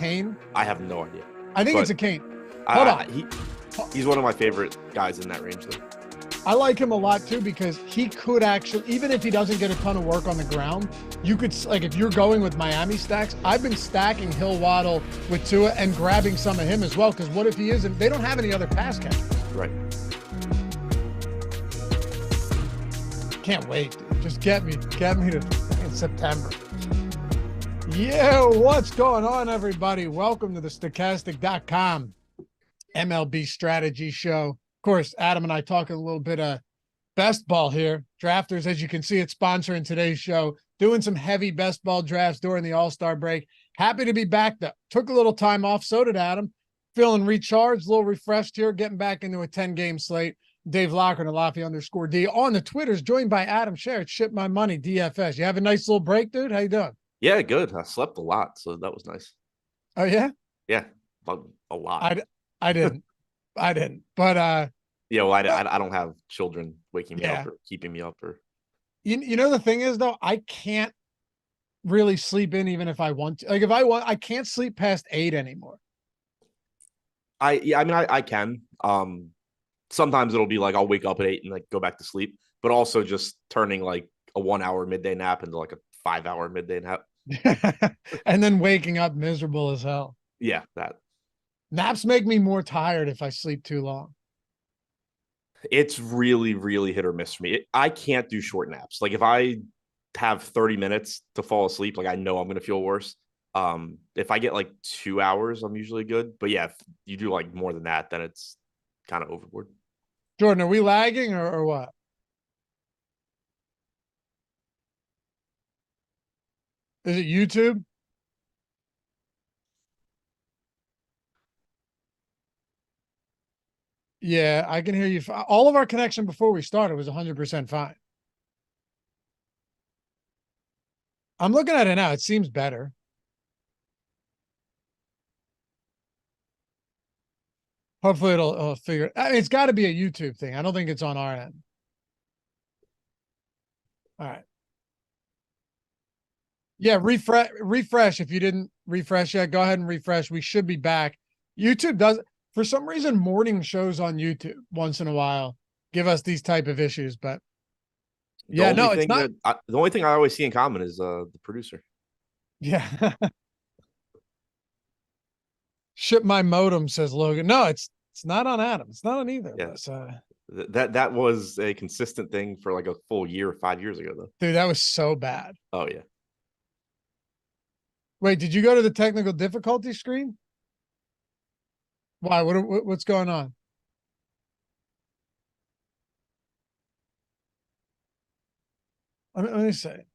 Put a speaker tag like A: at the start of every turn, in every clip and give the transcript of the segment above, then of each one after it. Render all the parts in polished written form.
A: cane?
B: I have no idea.
A: I think
B: But
A: it's a cane. Hold on.
B: He's one of my favorite guys in that range, though.
A: I like him a lot too because he could actually, even if he doesn't get a ton of work on the ground, you could, like, if you're going with Miami stacks, I've been stacking Hill Waddle with Tua and grabbing some of him as well. Because what if he isn't? They don't have any other pass catchers.
B: Right.
A: Can't wait, dude. Just get me to in September. Yeah, what's going on, everybody? Welcome to the Stochastic.com MLB Strategy Show. Of course, Adam and I talking a little bit of best ball here. Drafters, as you can see, it's sponsoring today's show. Doing some heavy best ball drafts during the All-Star break. Happy to be back, though. Took a little time off. So did Adam. Feeling recharged, a little refreshed here. Getting back into a 10-game slate. Dave Loughran and Laffy_D on the Twitters, joined by Adam Scherer. Ship My Money, DFS. You have a nice little break, dude? How you doing?
B: Yeah, good. I slept a lot, so that was nice.
A: Oh, yeah?
B: Yeah, a lot.
A: I didn't. But
B: yeah, well, I don't have children waking me up or keeping me up, or
A: you know the thing is, though, I can't really sleep in even if I want to. Like, if I want, I can't sleep past 8 anymore.
B: I can. Sometimes it'll be like I'll wake up at 8 and like go back to sleep, but also just turning like a 1-hour midday nap into like a 5-hour midday nap.
A: And then waking up miserable as hell.
B: Yeah, that.
A: Naps make me more tired if I sleep too long.
B: It's really, really hit or miss for me. I can't do short naps. Like if I have 30 minutes to fall asleep, like I know I'm going to feel worse. If I get like 2 hours, I'm usually good. But yeah, if you do like more than that, then it's kind of overboard.
A: Jordan, are we lagging or what? Is it YouTube? Yeah, I can hear you. All of our connection before we started was 100% fine. I'm looking at it now. It seems better. Hopefully it'll figure it. It's got to be a YouTube thing. I don't think it's on our end. All right. Yeah, refresh. If you didn't refresh yet, go ahead and refresh. We should be back. YouTube does, for some reason, morning shows on YouTube once in a while give us these type of issues, but yeah, no, it's not.
B: The only thing I always see in common is the producer.
A: Yeah. Ship my modem, says Logan. No, it's not on Adam. It's not on either.
B: Yeah.
A: That
B: was a consistent thing for like a full year, 5 years ago, though.
A: Dude, that was so bad.
B: Oh yeah.
A: Wait, did you go to the technical difficulty screen? Why? What's going on? Let me say.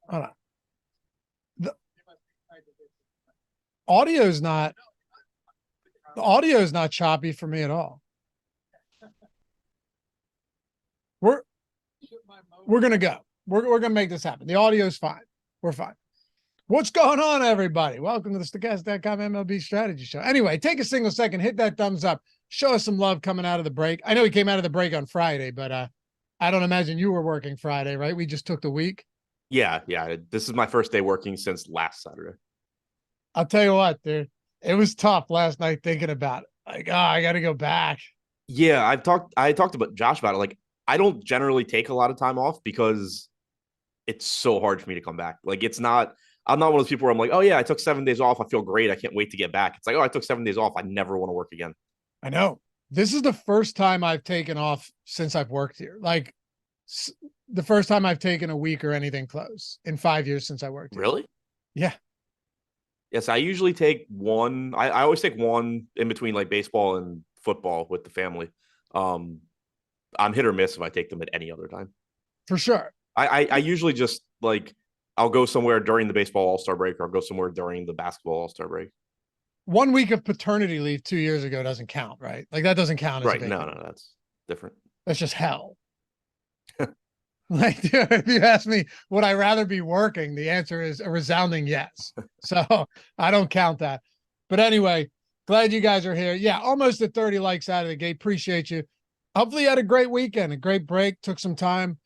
A: Hold on. The audio is not choppy for me at all. We're gonna go. We're gonna make this happen. The audio is fine. We're fine. What's going on, everybody? Welcome to the Stochastic.com MLB Strategy Show. Anyway, take a single second, hit that thumbs up, show us some love coming out of the break. I know we came out of the break on Friday, but I don't imagine you were working Friday, right? We just took the week.
B: Yeah. This is my first day working since last Saturday.
A: I'll tell you what, dude. It was tough last night thinking about it. Like, I got to go back.
B: Yeah, I talked about Josh about it. Like, I don't generally take a lot of time off because it's so hard for me to come back. Like, I'm not one of those people where I'm like, oh yeah, I took 7 days off. I feel great. I can't wait to get back. It's like, oh, I took 7 days off. I never want to work again.
A: I know. This is the first time I've taken off since I've worked here. Like, the first time I've taken a week or anything close in 5 years since I worked here.
B: Really?
A: Yeah.
B: Yes, I usually take one. I always take one in between like baseball and football with the family. I'm hit or miss if I take them at any other time.
A: For sure.
B: I usually just like I'll go somewhere during the baseball All-Star break, or I'll go somewhere during the basketball All-Star break.
A: 1 week of paternity leave 2 years ago doesn't count, right? Like, that doesn't count.
B: Right. No, that's different.
A: That's just hell. Like, dude, if you ask me, would I rather be working? The answer is a resounding yes. So I don't count that. But anyway, glad you guys are here. Yeah, almost at 30 likes out of the gate. Appreciate you. Hopefully you had a great weekend, a great break, took some time.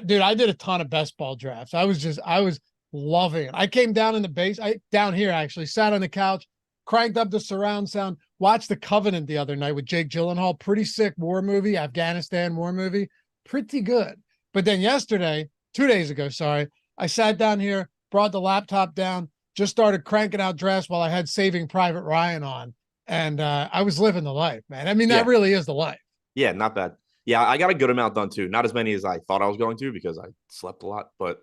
A: Dude, I did a ton of best ball drafts. I was loving it. I came down in the base. Down here actually sat on the couch, cranked up the surround sound, watched The Covenant the other night with Jake Gyllenhaal. Pretty sick war movie, Afghanistan war movie. Pretty good. But then yesterday, 2 days ago, sorry, I sat down here, brought the laptop down, just started cranking out drafts while I had Saving Private Ryan on. And I was living the life, man. I mean, that really is the life.
B: Yeah, not bad. Yeah, I got a good amount done too. Not as many as I thought I was going to because I slept a lot, but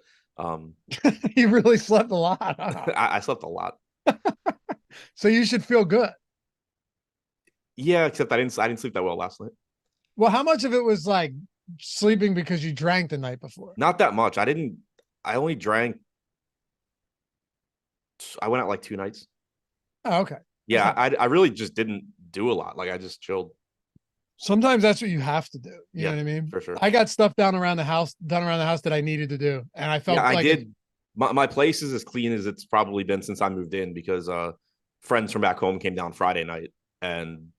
A: you really slept a lot. Huh?
B: I slept a lot.
A: So you should feel good.
B: Yeah, except I didn't sleep that well last night.
A: Well, how much of it was like sleeping because you drank the night before?
B: Not that much. I only drank. I went out like 2 nights.
A: Oh, okay.
B: Yeah, I really just didn't do a lot. Like I just chilled.
A: Sometimes that's what you have to do. You know what I mean?
B: For sure.
A: I got stuff done around the house that I needed to do. And I felt like
B: I did. My place is as clean as it's probably been since I moved in because friends from back home came down Friday night and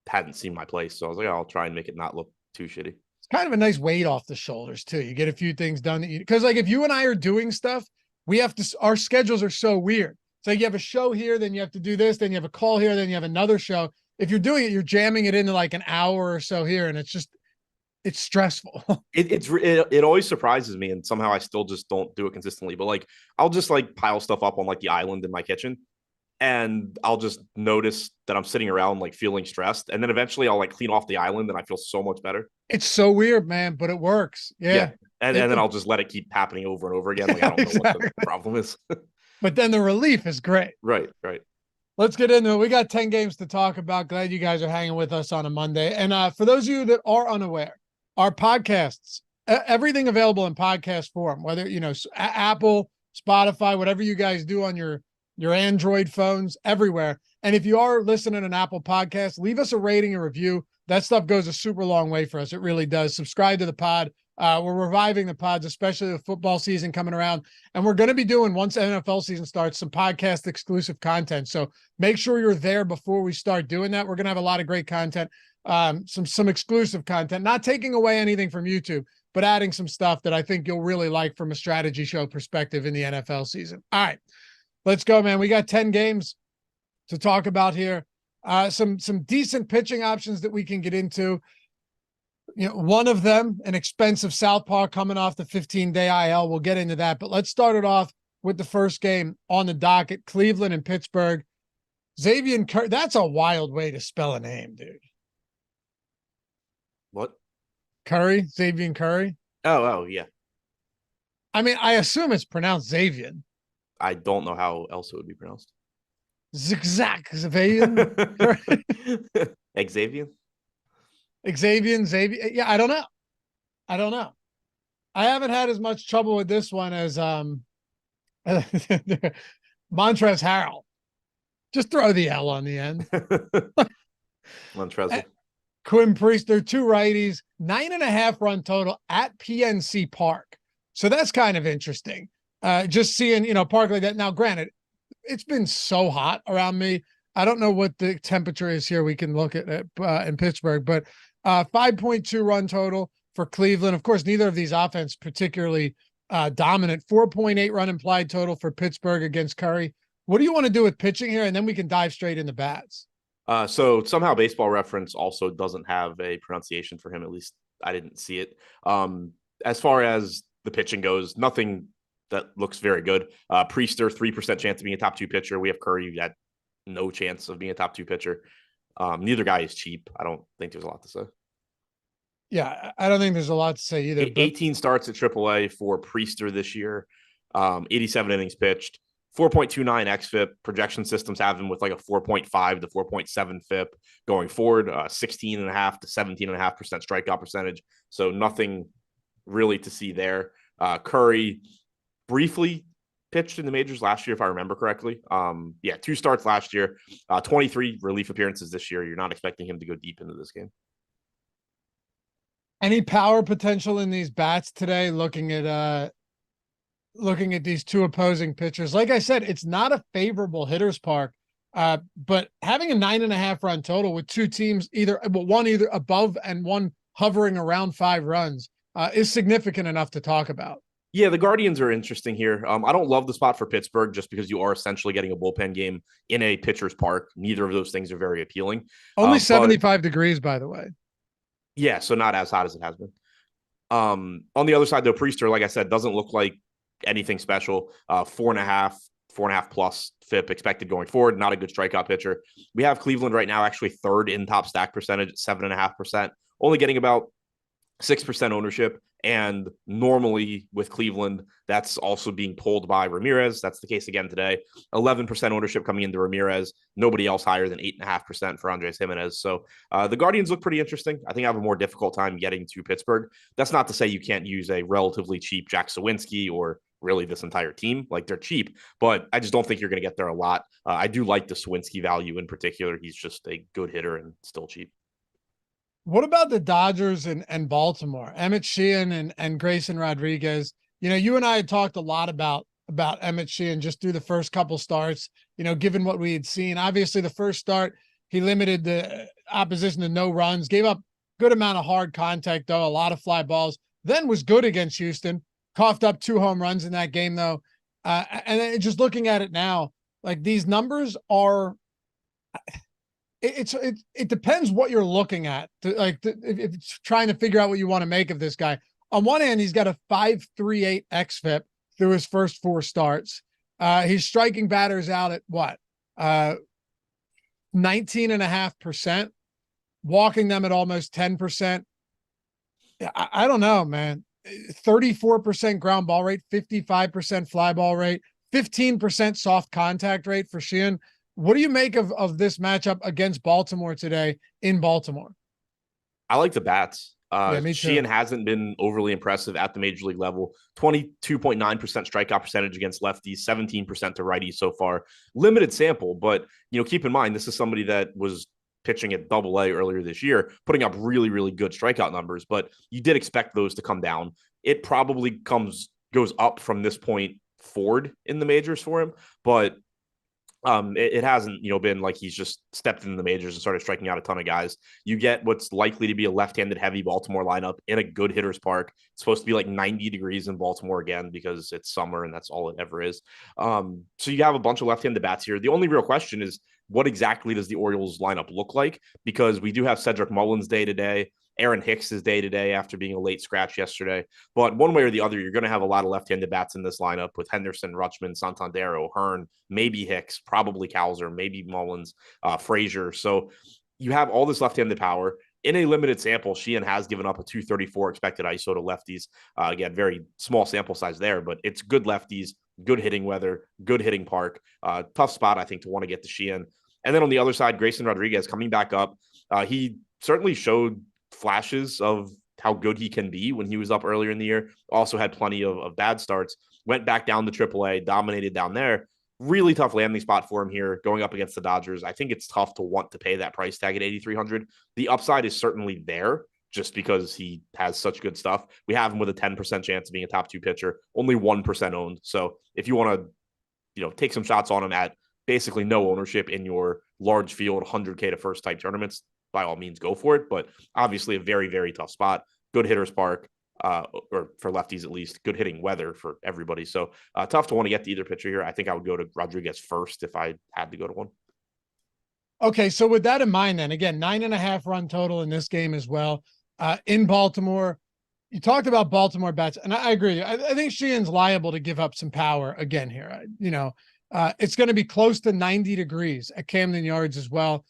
B: hadn't seen my place. So I was like, I'll try and make it not look too shitty.
A: It's kind of a nice weight off the shoulders too. You get a few things done because like if you and I are doing stuff, our schedules are so weird. It's like you have a show here, then you have to do this, then you have a call here, then you have another show. If you're doing it, you're jamming it into like an hour or so here, and it's stressful.
B: It always surprises me, and somehow I still just don't do it consistently. But like I'll just like pile stuff up on like the island in my kitchen, and I'll just notice that I'm sitting around like feeling stressed, and then eventually I'll like clean off the island, and I feel so much better.
A: It's so weird, man, but it works. Yeah.
B: And then I'll just let it keep happening over and over again. Like I don't know what the problem is.
A: But then the relief is great.
B: Right.
A: Let's get into it. We got 10 games to talk about. Glad you guys are hanging with us on a Monday. And for those of you that are unaware, our podcasts, everything available in podcast form, whether, Apple, Spotify, whatever you guys do on your Android phones, everywhere. And if you are listening to an Apple podcast, leave us a rating and review. That stuff goes a super long way for us. It really does. Subscribe to the pod. We're reviving the pods, especially with football season coming around. And we're going to be doing, once NFL season starts, some podcast exclusive content. So make sure you're there before we start doing that. We're going to have a lot of great content, some exclusive content, not taking away anything from YouTube, but adding some stuff that I think you'll really like from a strategy show perspective in the NFL season. All right, let's go, man. We got 10 games to talk about here. Some decent pitching options that we can get into. One of them, an expensive southpaw coming off the 15-day IL. We'll get into that, but let's start it off with the first game on the docket, Cleveland and Pittsburgh. Xavier Curry, that's a wild way to spell a name, dude.
B: What?
A: Curry, Xavier Curry?
B: Oh, yeah.
A: I mean, I assume it's pronounced Xavier.
B: I don't know how else it would be pronounced.
A: Zigzag, Xavier.
B: Xavier?
A: Xavier. Yeah, I don't know. I haven't had as much trouble with this one as Montrezl Harrell. Just throw the L on the end.
B: Montrezl.
A: Quinn Priest, they're two righties, 9.5 run total at PNC Park. So that's kind of interesting. Just seeing, park like that. Now, granted, it's been so hot around me. I don't know what the temperature is here. We can look at it in Pittsburgh, but 5.2 run total for Cleveland. Of course, neither of these offense particularly dominant. 4.8 run implied total for Pittsburgh against Curry. What do you want to do with pitching here? And then we can dive straight into bats.
B: So somehow Baseball Reference also doesn't have a pronunciation for him. At least I didn't see it. As far as the pitching goes, nothing that looks very good. Priester, 3% chance of being a top 2 pitcher. We have Curry at no chance of being a top 2 pitcher. Neither guy is cheap. I don't think there's a lot to say.
A: Yeah, I don't think there's a lot to say either.
B: 18 starts at AAA for Priester this year. 87 innings pitched. 4.29 xFIP. Projection systems have him with like a 4.5 to 4.7 FIP going forward. 16.5 to 17.5% strikeout percentage. So nothing really to see there. Curry briefly pitched in the majors last year, if I remember correctly. 2 starts last year, 23 relief appearances this year. You're not expecting him to go deep into this game.
A: Any power potential in these bats today? Looking at these two opposing pitchers, like I said, it's not a favorable hitter's park. But having a 9.5 run total with two teams, one either above and one hovering around 5 runs, is significant enough to talk about.
B: Yeah, the Guardians are interesting here. I don't love the spot for Pittsburgh just because you are essentially getting a bullpen game in a pitcher's park. Neither of those things are very appealing.
A: Only
B: But
A: 75 degrees, by the way.
B: yeah, so not as hot as it has been. On the other side, though, Priester, like I said, doesn't look like anything special. 4.5 plus FIP expected going forward. Not a good strikeout pitcher. We have Cleveland right now actually third in top stack percentage at 7.5%, only getting about 6% ownership. And normally with Cleveland, that's also being pulled by Ramirez. That's the case again today. 11% ownership coming into Ramirez. Nobody else higher than 8.5% for Andres Jimenez. So the Guardians look pretty interesting. I think I have a more difficult time getting to Pittsburgh. That's not to say you can't use a relatively cheap Jack Sawinski or really this entire team. Like, they're cheap, but I just don't think you're going to get there a lot. I do like the Sawinski value in particular. He's just a good hitter and still cheap.
A: What about the Dodgers and Baltimore? Emmett Sheehan and Grayson Rodriguez. You know, you and I had talked a lot about Emmett Sheehan just through the first couple starts, you know, given what we had seen. Obviously, the first start, he limited the opposition to no runs, gave up good amount of hard contact, though, a lot of fly balls, then was good against Houston, coughed up 2 home runs in that game, though. And then just looking at it now, like, these numbers are – it depends what you're looking at if it's trying to figure out what you want to make of this guy. On one hand, he's got a 5.38 xFIP through his first 4 starts. He's striking batters out at what? 19.5%, walking them at almost 10%. I don't know, man. 34% ground ball rate, 55% fly ball rate, 15% soft contact rate for Sheehan. What do you make of this matchup against Baltimore today in Baltimore?
B: I like the bats.
A: Yeah, me too.
B: Sheehan hasn't been overly impressive at the major league level. 22.9% strikeout percentage against lefties, 17% to righties so far. Limited sample, but keep in mind this is somebody that was pitching at Double-A earlier this year, putting up really, really good strikeout numbers. But you did expect those to come down. It probably goes up from this point forward in the majors for him, but it hasn't, been like he's just stepped into the majors and started striking out a ton of guys. You get what's likely to be a left-handed heavy Baltimore lineup in a good hitter's park. It's supposed to be like 90 degrees in Baltimore again because it's summer and that's all it ever is. So you have a bunch of left-handed bats here. The only real question is, what exactly does the Orioles lineup look like? Because we do have Cedric Mullins day to day. Aaron Hicks is day to day after being a late scratch yesterday. But one way or the other, you're going to have a lot of left-handed bats in this lineup with Henderson, Rutschman, Santander, O'Hearn, maybe Hicks, probably Kowser, maybe Mullins, Frazier. So you have all this left-handed power. In a limited sample, Sheehan has given up a 234 expected ISO to lefties. Again, very small sample size there, but it's good lefties, good hitting weather, good hitting park. Tough spot, I think, to want to get to Sheehan. And then on the other side, Grayson Rodriguez coming back up. He certainly showed flashes of how good he can be when he was up earlier in the year. Also had plenty of bad starts. Went back down to AAA, dominated down there. Really tough landing spot for him here going up against the Dodgers. I think it's tough to want to pay that price tag at 8,300. The upside is certainly there just because he has such good stuff. We have him with a 10% chance of being a top 2 pitcher, only 1% owned. So if you want to, take some shots on him at basically no ownership in your large field 100K to first type tournaments, by all means go for it. But obviously a very, very tough spot. Good hitter's park, or for lefties at least, good hitting weather for everybody. So tough to want to get to either pitcher here. I think I would go to Rodriguez first if I had to go to one.
A: Okay, so with that in mind, then again, 9.5 run total in this game as well. In Baltimore, you talked about Baltimore bats, and I agree. I think Sheehan's liable to give up some power again here. It's going to be close to 90 degrees at Camden Yards as well.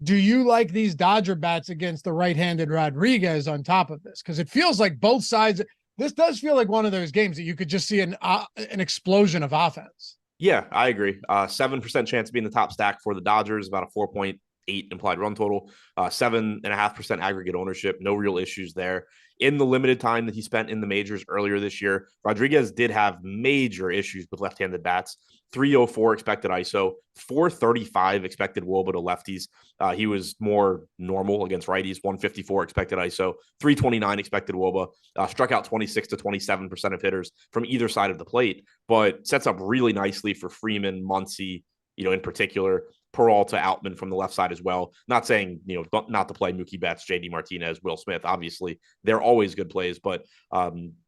A: Do you like these Dodger bats against the right-handed Rodriguez on top of this? Because it feels like both sides. This does feel like one of those games that you could just see an explosion of offense.
B: Yeah, I agree. 7% chance of being the top stack for the Dodgers, about a 4.8 implied run total, 7.5% aggregate ownership. No real issues there. In the limited time that he spent in the majors earlier this year, Rodriguez did have major issues with left-handed bats. 304 expected ISO, 435 expected WOBA to lefties. He was more normal against righties, 154 expected ISO, 329 expected WOBA. Struck out 26 to 27% of hitters from either side of the plate, but sets up really nicely for Freeman, Muncy, in particular. Peralta, Outman from the left side as well. Not saying, not to play Mookie Betts, JD Martinez, Will Smith. Obviously, they're always good plays, but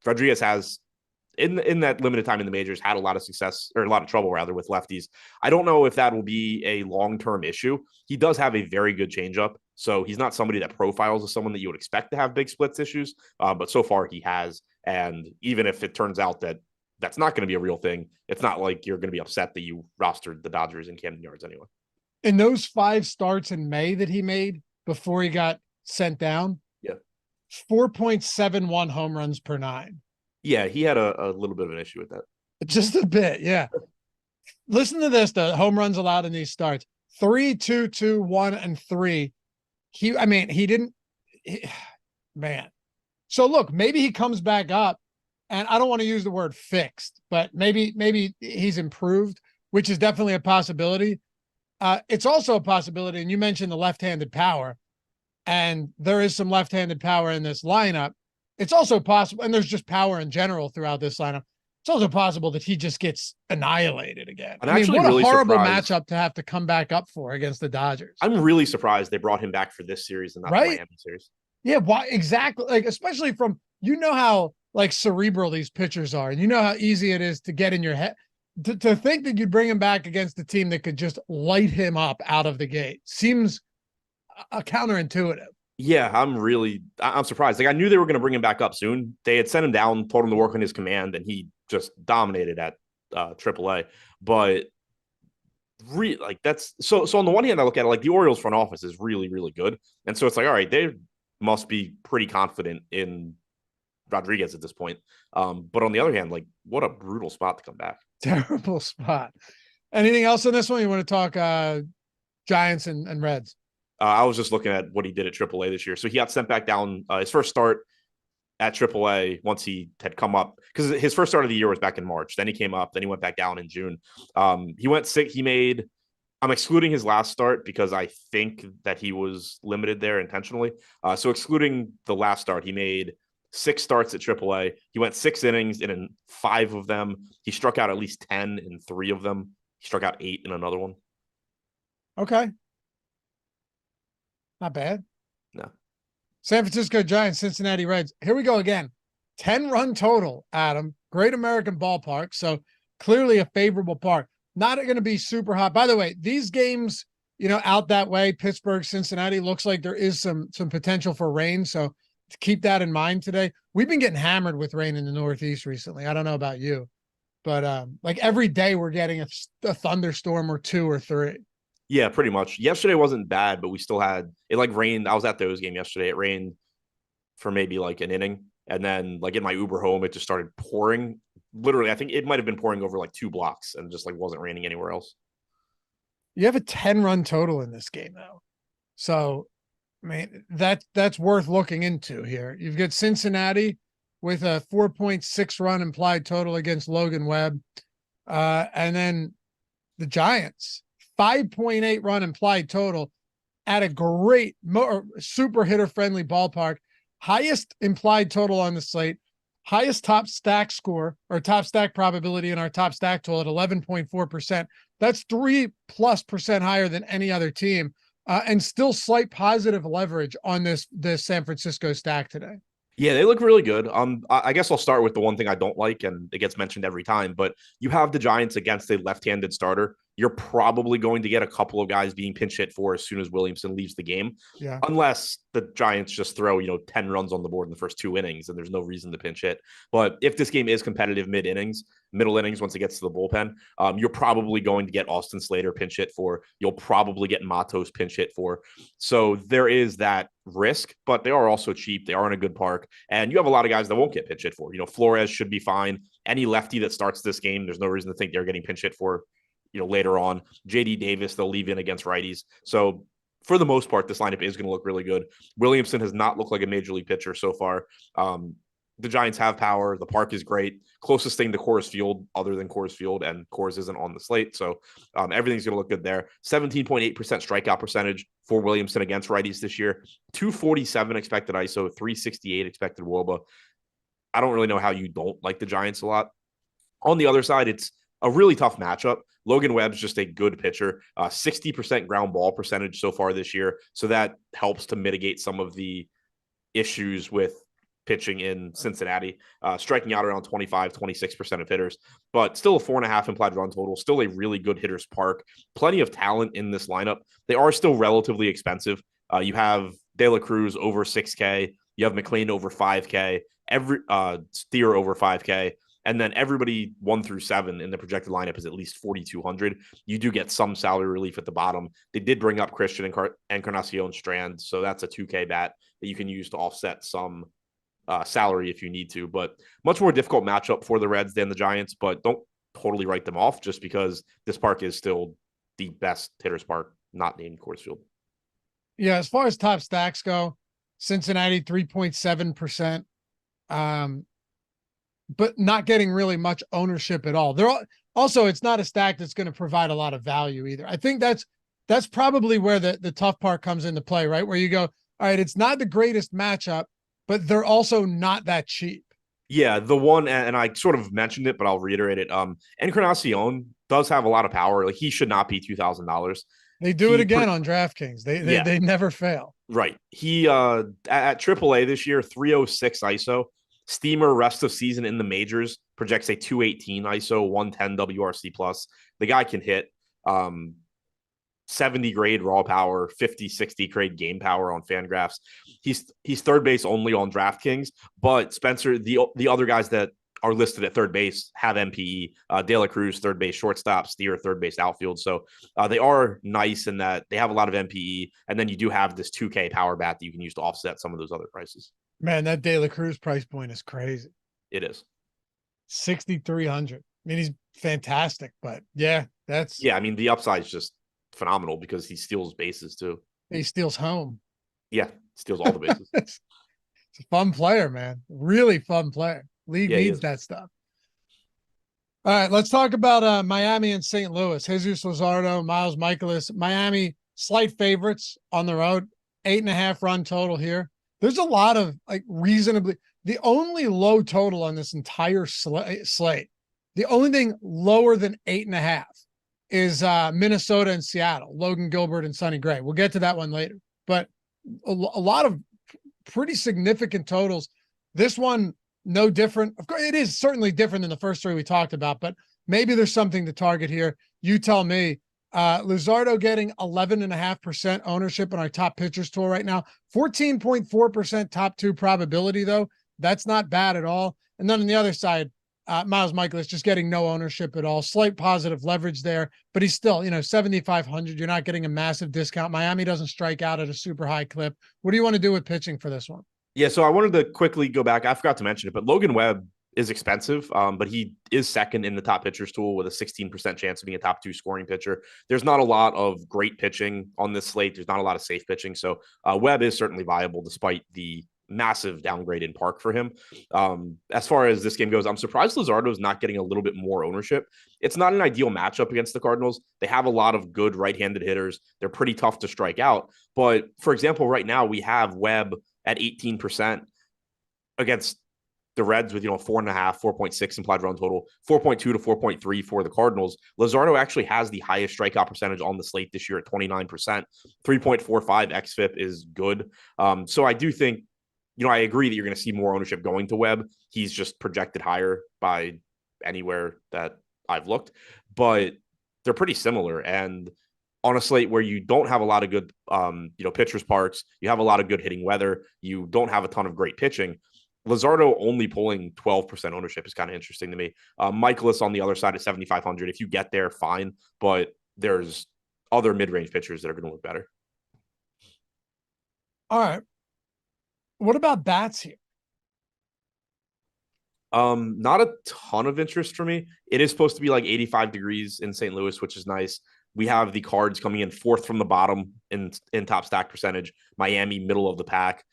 B: Rodriguez has, in that limited time in the majors, had a lot of success, or a lot of trouble rather, with lefties. I don't know if that will be a long-term issue. He does have a very good changeup, so he's not somebody that profiles as someone that you would expect to have big splits issues, but so far he has. And even if it turns out that that's not going to be a real thing, it's not like you're going to be upset that you rostered the Dodgers in Camden Yards anyway.
A: In those 5 starts in May that he made before he got sent down, 4.71 home runs per 9.
B: Yeah, he had a little bit of an issue with that.
A: Just a bit, yeah. Listen to this, the home runs allowed in these starts. 3, 2, 2, 1, and 3. Man. So look, maybe he comes back up, and I don't want to use the word fixed, but maybe he's improved, which is definitely a possibility. It's also a possibility, and you mentioned the left-handed power, and there is some left-handed power in this lineup. It's also possible, and there's just power in general throughout this lineup. It's also possible that he just gets annihilated again.
B: I mean, what
A: really a horrible matchup to have to come back up for against the Dodgers.
B: I'm really surprised they brought him back for this series and not the Miami series.
A: Yeah, why exactly? Like, especially from, how like cerebral these pitchers are, and you know how easy it is to get in your head. To think that you'd bring him back against a team that could just light him up out of the gate seems counterintuitive.
B: Yeah, I'm surprised. Like, I knew they were going to bring him back up soon. They had sent him down, told him to work on his command, and he just dominated at AAA. But that's so on the one hand, I look at it like the Orioles front office is really, really good. And so it's like, all right, they must be pretty confident in Rodriguez at this point. But on the other hand, like, what a brutal spot to come back.
A: Terrible spot. Anything else in this one? You want to talk Giants and Reds?
B: I was just looking at what he did at AAA this year. So he got sent back down his first start at AAA once he had come up, because his first start of the year was back in March. Then he came up. Then he went back down in June. He went sick. I'm excluding his last start because I think that he was limited there intentionally. So excluding the last start, he made 6 starts at AAA. He went 6 innings, and in 5 of them, he struck out at least 10 in 3 of them. He struck out 8 in another one.
A: Okay. Not bad.
B: No.
A: San Francisco Giants, Cincinnati Reds. Here we go again. 10-run total, Adam. Great American Ballpark. So clearly a favorable park. Not going to be super hot. By the way, these games, out that way, Pittsburgh, Cincinnati, looks like there is some potential for rain. So to keep that in mind today. We've been getting hammered with rain in the Northeast recently. I don't know about you, but like every day we're getting a thunderstorm or 2 or 3.
B: Yeah, pretty much. Yesterday wasn't bad, but we still had it rained. I was at those game yesterday. It rained for maybe like an inning. And then in my Uber home, it just started pouring. Literally, I think it might have been pouring over 2 blocks and just wasn't raining anywhere else.
A: You have a 10-run total in this game though. So, I mean, that's worth looking into here. You've got Cincinnati with a 4.6 run implied total against Logan Webb. And then the Giants, 5.8 run implied total at a great, super hitter-friendly ballpark. Highest implied total on the slate. Highest top stack score or top stack probability in our top stack tool at 11.4%. That's 3+% higher than any other team. And still slight positive leverage on this San Francisco stack today.
B: Yeah, they look really good. I guess I'll start with the one thing I don't like, and it gets mentioned every time, but you have the Giants against a left-handed starter. You're probably going to get a couple of guys being pinch hit for as soon as Williamson leaves the game.
A: Yeah.
B: Unless the Giants just throw, 10 runs on the board in the first 2 innings, and there's no reason to pinch hit. But if this game is competitive middle innings, once it gets to the bullpen, you're probably going to get Austin Slater pinch hit for. You'll probably get Matos pinch hit for. So there is that risk, but they are also cheap. They are in a good park, and you have a lot of guys that won't get pinch hit for. Flores should be fine. Any lefty that starts this game, there's no reason to think they're getting pinch hit for. Later on, JD Davis, they'll leave in against righties. So for the most part, this lineup is going to look really good. Williamson has not looked like a major league pitcher so far. The Giants have power. The park is great. Closest thing to Coors Field other than Coors Field, and Coors isn't on the slate. So everything's going to look good there. 17.8% strikeout percentage for Williamson against righties this year. 247 expected ISO, 368 expected WOBA. I don't really know how you don't like the Giants a lot. On the other side, it's a really tough matchup. Logan Webb's just a good pitcher, 60% ground ball percentage so far this year. So that helps to mitigate some of the issues with pitching in Cincinnati, striking out around 26% of hitters, but still a 4.5 implied run total, still a really good hitter's park. Plenty of talent in this lineup. They are still relatively expensive. You have De La Cruz over 6K. You have McLean over 5K. Steer over 5K. And then everybody 1 through 7 in the projected lineup is at least 4,200. You do get some salary relief at the bottom. They did bring up Christian Encarnacion Strand, so that's a 2K bat that you can use to offset some salary if you need to. But much more difficult matchup for the Reds than the Giants, but don't totally write them off just because this park is still the best hitter's park, not named Coors Field.
A: Yeah, as far as top stacks go, Cincinnati 3.7%. But not getting really much ownership at all. Also, it's not a stack that's going to provide a lot of value either. I think that's probably where the tough part comes into play, right? Where you go, all right, it's not the greatest matchup, but they're also not that cheap.
B: Yeah, the one, and I sort of mentioned it, but I'll reiterate it. Encarnacion does have a lot of power. Like, he should not be $2,000.
A: They do it again on DraftKings. They never fail.
B: Right. He at AAA this year, 306 ISO. Steamer rest of season in the majors projects a 218 ISO, 110 WRC plus. The guy can hit 70 grade raw power, 50, 60 grade game power on Fangraphs. He's third base only on DraftKings, but Spencer, the other guys that are listed at third base have MPE. De La Cruz, third base shortstop, Steer, third base outfield. So they are nice in that they have a lot of MPE, and then you do have this 2K power bat that you can use to offset some of those other prices.
A: Man, that De La Cruz price point is crazy.
B: It is
A: 6,300. I mean, he's fantastic, but yeah,
B: I mean, the upside is just phenomenal because he steals bases too.
A: He steals home.
B: Yeah, steals all the bases.
A: It's a fun player, man. Really fun player. League needs that stuff. All right, let's talk about Miami and St. Louis. Jesus Luzardo, Miles Mikolas. Miami slight favorites on the road. 8.5 run total here. There's a lot of reasonably. The only low total on this entire slate, the only thing lower than 8.5 is Minnesota and Seattle, Logan Gilbert and Sonny Gray. We'll get to that one later, but a lot of pretty significant totals. This one, no different. Of course, it is certainly different than the first three we talked about, but maybe there's something to target here. You tell me. Luzardo getting 11.5% ownership in our top pitchers tool right now. 14.4% top 2 probability, though. That's not bad at all. And then on the other side, Miles Mikolas just getting no ownership at all. Slight positive leverage there, but he's still, 7,500. You're not getting a massive discount. Miami doesn't strike out at a super high clip. What do you want to do with pitching for this one?
B: Yeah, so I wanted to quickly go back. I forgot to mention it, but Logan Webb is expensive, but he is second in the top pitchers tool with a 16% chance of being a top 2 scoring pitcher. There's not a lot of great pitching on this slate. There's not a lot of safe pitching. So Webb is certainly viable despite the massive downgrade in park for him. As far as this game goes, I'm surprised Luzardo is not getting a little bit more ownership. It's not an ideal matchup against the Cardinals. They have a lot of good right-handed hitters. They're pretty tough to strike out. But for example, right now we have Webb at 18% against the Reds with 4.5, 4.6 implied run total, 4.2 to 4.3 for the Cardinals. Luzardo actually has the highest strikeout percentage on the slate this year at 29%. 3.45 xFIP is good. So I do think, I agree that you're going to see more ownership going to Webb. He's just projected higher by anywhere that I've looked, but they're pretty similar. And on a slate where you don't have a lot of good, pitchers parks, you have a lot of good hitting weather, you don't have a ton of great pitching. Luzardo only pulling 12% ownership is kind of interesting to me. Mikolas on the other side at 7,500. If you get there, fine. But there's other mid-range pitchers that are going to look better.
A: All right. What about bats here?
B: Not a ton of interest for me. It is supposed to be like 85 degrees in St. Louis, which is nice. We have the Cards coming in 4th from the bottom in top stack percentage. Miami, middle of the pack.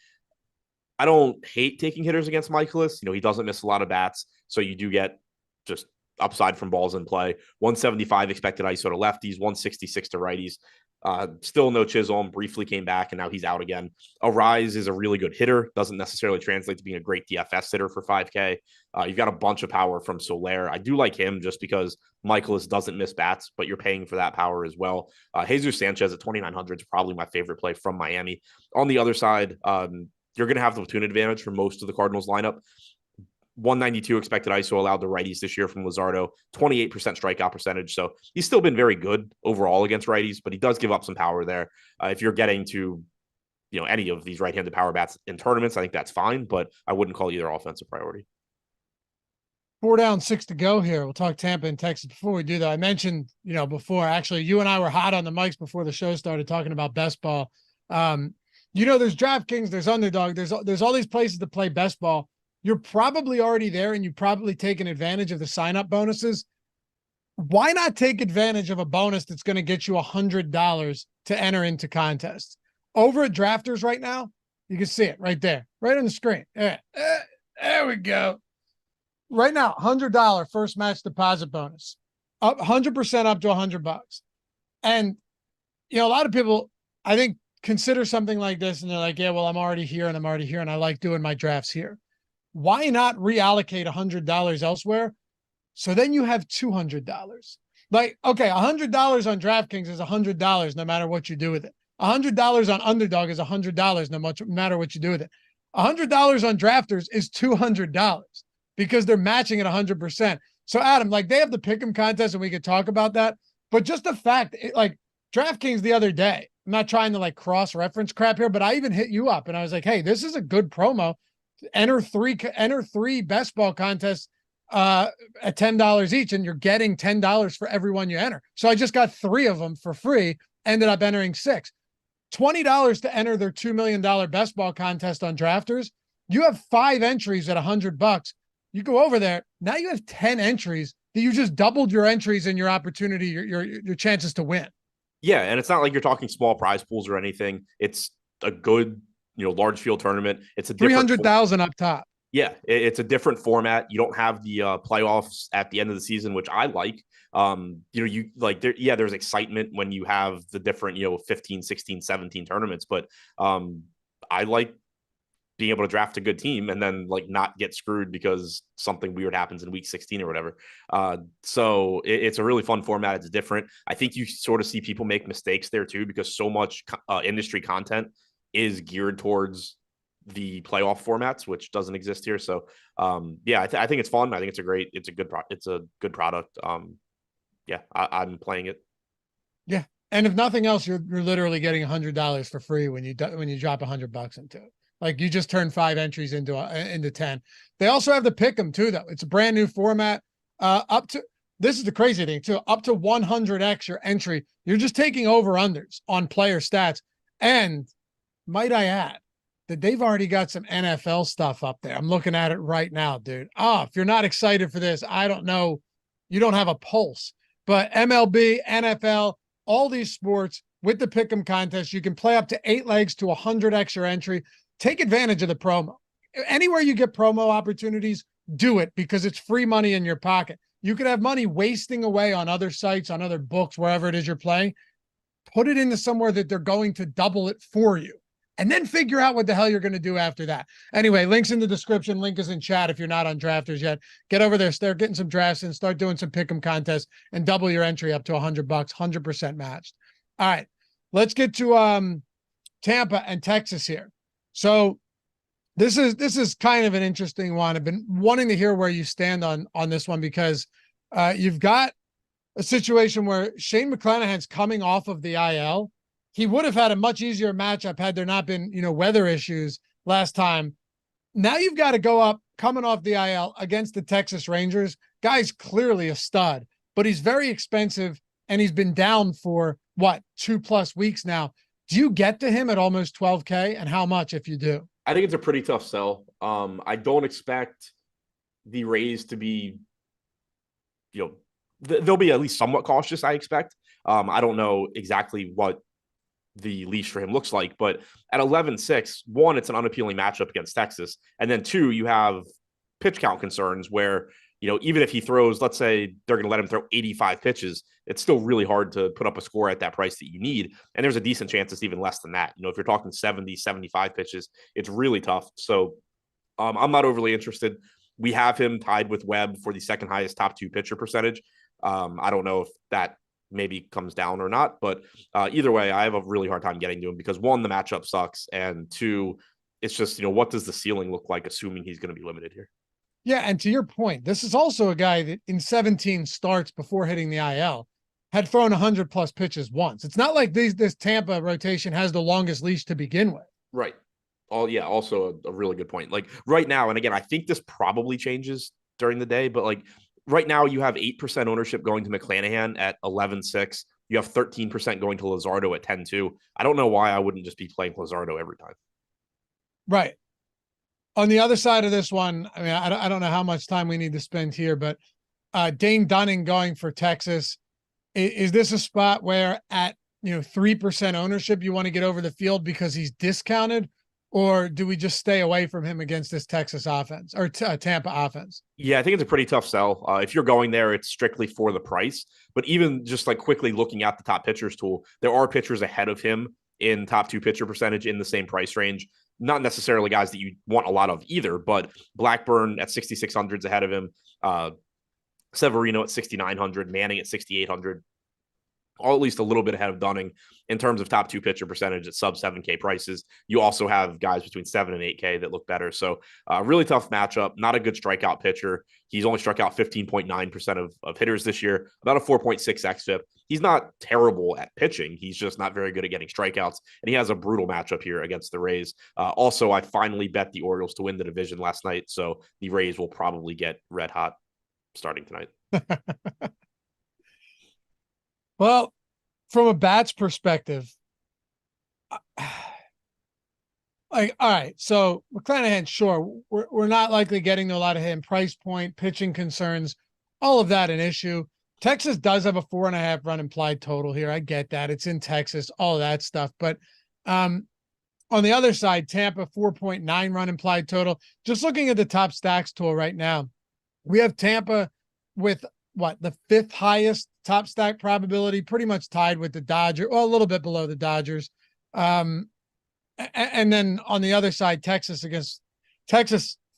B: I don't hate taking hitters against Mikolas. He doesn't miss a lot of bats. So you do get just upside from balls in play. 175 expected ISO to lefties, 166 to righties. Still no Chisholm, briefly came back, and now he's out again. Arise is a really good hitter. Doesn't necessarily translate to being a great DFS hitter for 5K. You've got a bunch of power from Soler. I do like him just because Michaelis doesn't miss bats, but you're paying for that power as well. Jesus Sanchez at 2,900 is probably my favorite play from Miami. On the other side, you're going to have the platoon advantage for most of the Cardinals lineup. 192 expected ISO allowed to righties this year from Luzardo, 28% strikeout percentage. So he's still been very good overall against righties, but he does give up some power there. If you're getting to, any of these right-handed power bats in tournaments, I think that's fine, but I wouldn't call either offensive priority.
A: 4 down, 6 to go here. We'll talk Tampa and Texas. Before we do that, I mentioned, before, actually, you and I were hot on the mics before the show started talking about best ball. There's DraftKings, there's Underdog, there's all these places to play best ball. You're probably already there and you've probably taken advantage of the sign-up bonuses. Why not take advantage of a bonus that's going to get you $100 to enter into contests? Over at Drafters right now, you can see it right there, right on the screen. There we go. Right now, $100 first match deposit bonus, up 100% up to $100. And, a lot of people, I think, consider something like this and they're like, yeah, well, I'm already here and I like doing my drafts here. Why not reallocate $100 elsewhere? So then you have $200. Like, okay, $100 on DraftKings is $100 no matter what you do with it. $100 on Underdog is $100 no matter what you do with it. $100 on Drafters is $200 because they're matching at 100%. So Adam, like they have the pick'em contest and we could talk about that, but just the fact, like DraftKings the other day, I'm not trying to like cross-reference crap here, but I even hit you up and I was like, hey, this is a good promo. Enter three best ball contests at $10 each, and you're getting $10 for every one you enter. So I just got 3 of them for free, ended up entering 6. $20 to enter their $2 million best ball contest on Drafters. You have 5 entries at $100. You go over there, now you have 10 entries that you just doubled your entries and your opportunity, your chances to win.
B: Yeah, and it's not like you're talking small prize pools or anything. It's a good large field tournament. It's a
A: 300,000 up top.
B: Yeah, it's a different format. You don't have the playoffs at the end of the season, which I like. There's excitement when you have the different, 15, 16, 17 tournaments, but I like being able to draft a good team and then like not get screwed because something weird happens in week 16 or whatever. So it's a really fun format. It's different. I think you sort of see people make mistakes there too, because so much industry content is geared towards the playoff formats, which doesn't exist here. So I think it's fun. I think it's a good product. I'm playing it.
A: Yeah. And if nothing else, you're literally getting $100 for free when you drop $100 into it. Like you just turn 5 entries into 10. They also have the pick'em too, though. It's a brand new format. This is the crazy thing too, up to 100x your entry. You're just taking over-unders on player stats. And might I add that they've already got some NFL stuff up there. I'm looking at it right now, dude. If you're not excited for this, I don't know. You don't have a pulse. But MLB, NFL, all these sports with the pick'em contest, you can play up to 8 legs to 100x your entry. Take advantage of the promo. Anywhere you get promo opportunities, do it because it's free money in your pocket. You could have money wasting away on other sites, on other books, wherever it is you're playing. Put it into somewhere that they're going to double it for you. And then figure out what the hell you're going to do after that. Anyway, link's in the description. Link is in chat if you're not on Drafters yet. Get over there, start getting some drafts and start doing some pick'em contests and double your entry up to $100, 100% matched. All right, let's get to Tampa and Texas here. So this is kind of an interesting one. I've been wanting to hear where you stand on this one because you've got a situation where Shane McClanahan's coming off of the IL. He would have had a much easier matchup had there not been, weather issues last time. Now you've got to go up coming off the IL against the Texas Rangers. Guy's clearly a stud, but he's very expensive and he's been down for 2+ weeks now. Do you get to him at almost 12K and how much if you do?
B: I think it's a pretty tough sell. I don't expect the Rays to be, they'll be at least somewhat cautious, I expect. I don't know exactly what the leash for him looks like, but at 11-6, 1, it's an unappealing matchup against Texas. And then 2, you have pitch count concerns where even if he throws, let's say they're going to let him throw 85 pitches, it's still really hard to put up a score at that price that you need. And there's a decent chance it's even less than that. If you're talking 70, 75 pitches, it's really tough. So I'm not overly interested. We have him tied with Webb for the second highest top 2 pitcher percentage. I don't know if that maybe comes down or not, but either way, I have a really hard time getting to him because 1, the matchup sucks, and 2, it's just, what does the ceiling look like, assuming he's going to be limited here?
A: Yeah, and to your point, this is also a guy that in 17 starts before hitting the IL had thrown 100+ pitches once. It's not like this Tampa rotation has the longest leash to begin with.
B: Right. Also a really good point. Like right now, and again, I think this probably changes during the day, but like right now you have 8% ownership going to McClanahan at 11.6. You have 13% going to Luzardo at 10.2. I don't know why I wouldn't just be playing Luzardo every time.
A: Right. On the other side of this one, I mean, I don't know how much time we need to spend here, but Dane Dunning going for Texas. Is this a spot where at 3% ownership you want to get over the field because he's discounted, or do we just stay away from him against this Texas offense or Tampa offense?
B: Yeah, I think it's a pretty tough sell. If you're going there, it's strictly for the price. But even just like quickly looking at the top pitchers tool, there are pitchers ahead of him in top 2 pitcher percentage in the same price range. Not necessarily guys that you want a lot of either, but Blackburn at 6,600 is ahead of him. Severino at 6,900, Manning at 6,800, or at least a little bit ahead of Dunning in terms of top 2 pitcher percentage at sub 7K prices. You also have guys between 7 and 8K that look better. So really tough matchup, not a good strikeout pitcher. He's only struck out 15.9% of hitters this year, about a 4.6 xFIP. He's not terrible at pitching. He's just not very good at getting strikeouts. And he has a brutal matchup here against the Rays. Also, I finally bet the Orioles to win the division last night. So the Rays will probably get red hot starting tonight.
A: Well, from a bats perspective, like, all right, so McClanahan, sure, we're not likely getting to a lot of him. Price point, pitching concerns, all of that an issue. Texas does have a 4.5 run implied total here. I get that. It's in Texas, all of that stuff. But on the other side, Tampa 4.9 run implied total. Just looking at the top stacks tool right now, we have Tampa with the 5th highest top stack probability, pretty much tied with the Dodgers, or a little bit below the Dodgers. And then on the other side, Texas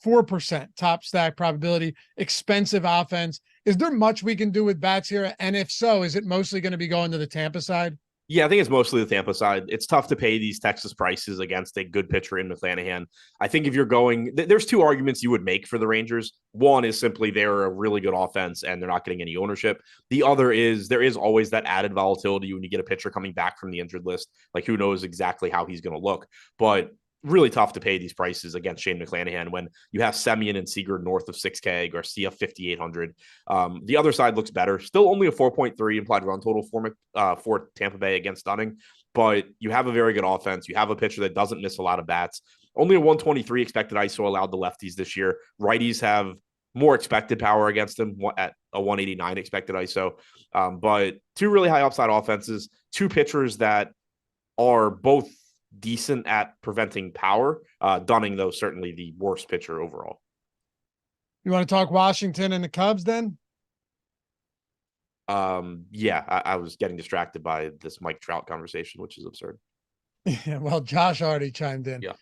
A: 4% top stack probability, expensive offense. Is there much we can do with bats here? And if so, is it mostly going to be going to the Tampa side?
B: Yeah, I think it's mostly the Tampa side. It's tough to pay these Texas prices against a good pitcher in McClanahan. I think if you're going, there's 2 arguments you would make for the Rangers. One is simply they're a really good offense and they're not getting any ownership. The other is there is always that added volatility when you get a pitcher coming back from the injured list. Like who knows exactly how he's going to look. But really tough to pay these prices against Shane McClanahan when you have Semien and Seager north of 6K, Garcia 5,800. The other side looks better. Still only a 4.3 implied run total for Tampa Bay against Dunning, but you have a very good offense. You have a pitcher that doesn't miss a lot of bats. Only a 123 expected ISO allowed the lefties this year. Righties have more expected power against him at a 189 expected ISO. But 2 really high upside offenses, 2 pitchers that are both decent at preventing power. Dunning, though, certainly the worst pitcher overall.
A: You want to talk Washington and the Cubs then?
B: Yeah, I was getting distracted by this Mike Trout conversation, which is absurd.
A: Yeah, well, Josh already chimed in.
B: Yeah.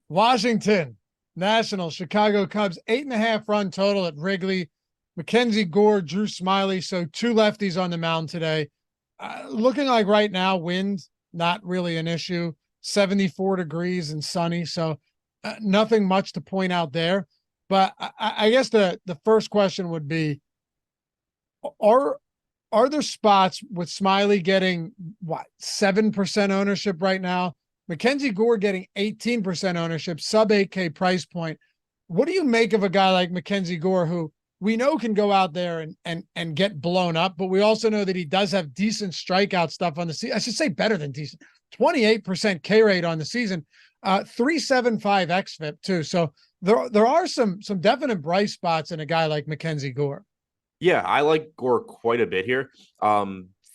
A: Washington Nationals, Chicago Cubs, 8.5 run total at Wrigley. Mackenzie Gore, Drew Smiley. So 2 lefties on the mound today. Looking like right now, wind, not really an issue. 74 degrees and sunny. So nothing much to point out there. But I guess the first question would be, are there spots with Smiley getting 7% ownership right now? Mackenzie Gore getting 18% ownership, sub 8K price point. What do you make of a guy like Mackenzie Gore, who we know can go out there and get blown up, but we also know that he does have decent strikeout stuff on the season. I should say better than decent. 28% K rate on the season, 3.75 xFIP too. So there are some definite bright spots in a guy like Mackenzie Gore.
B: Yeah, I like Gore quite a bit here.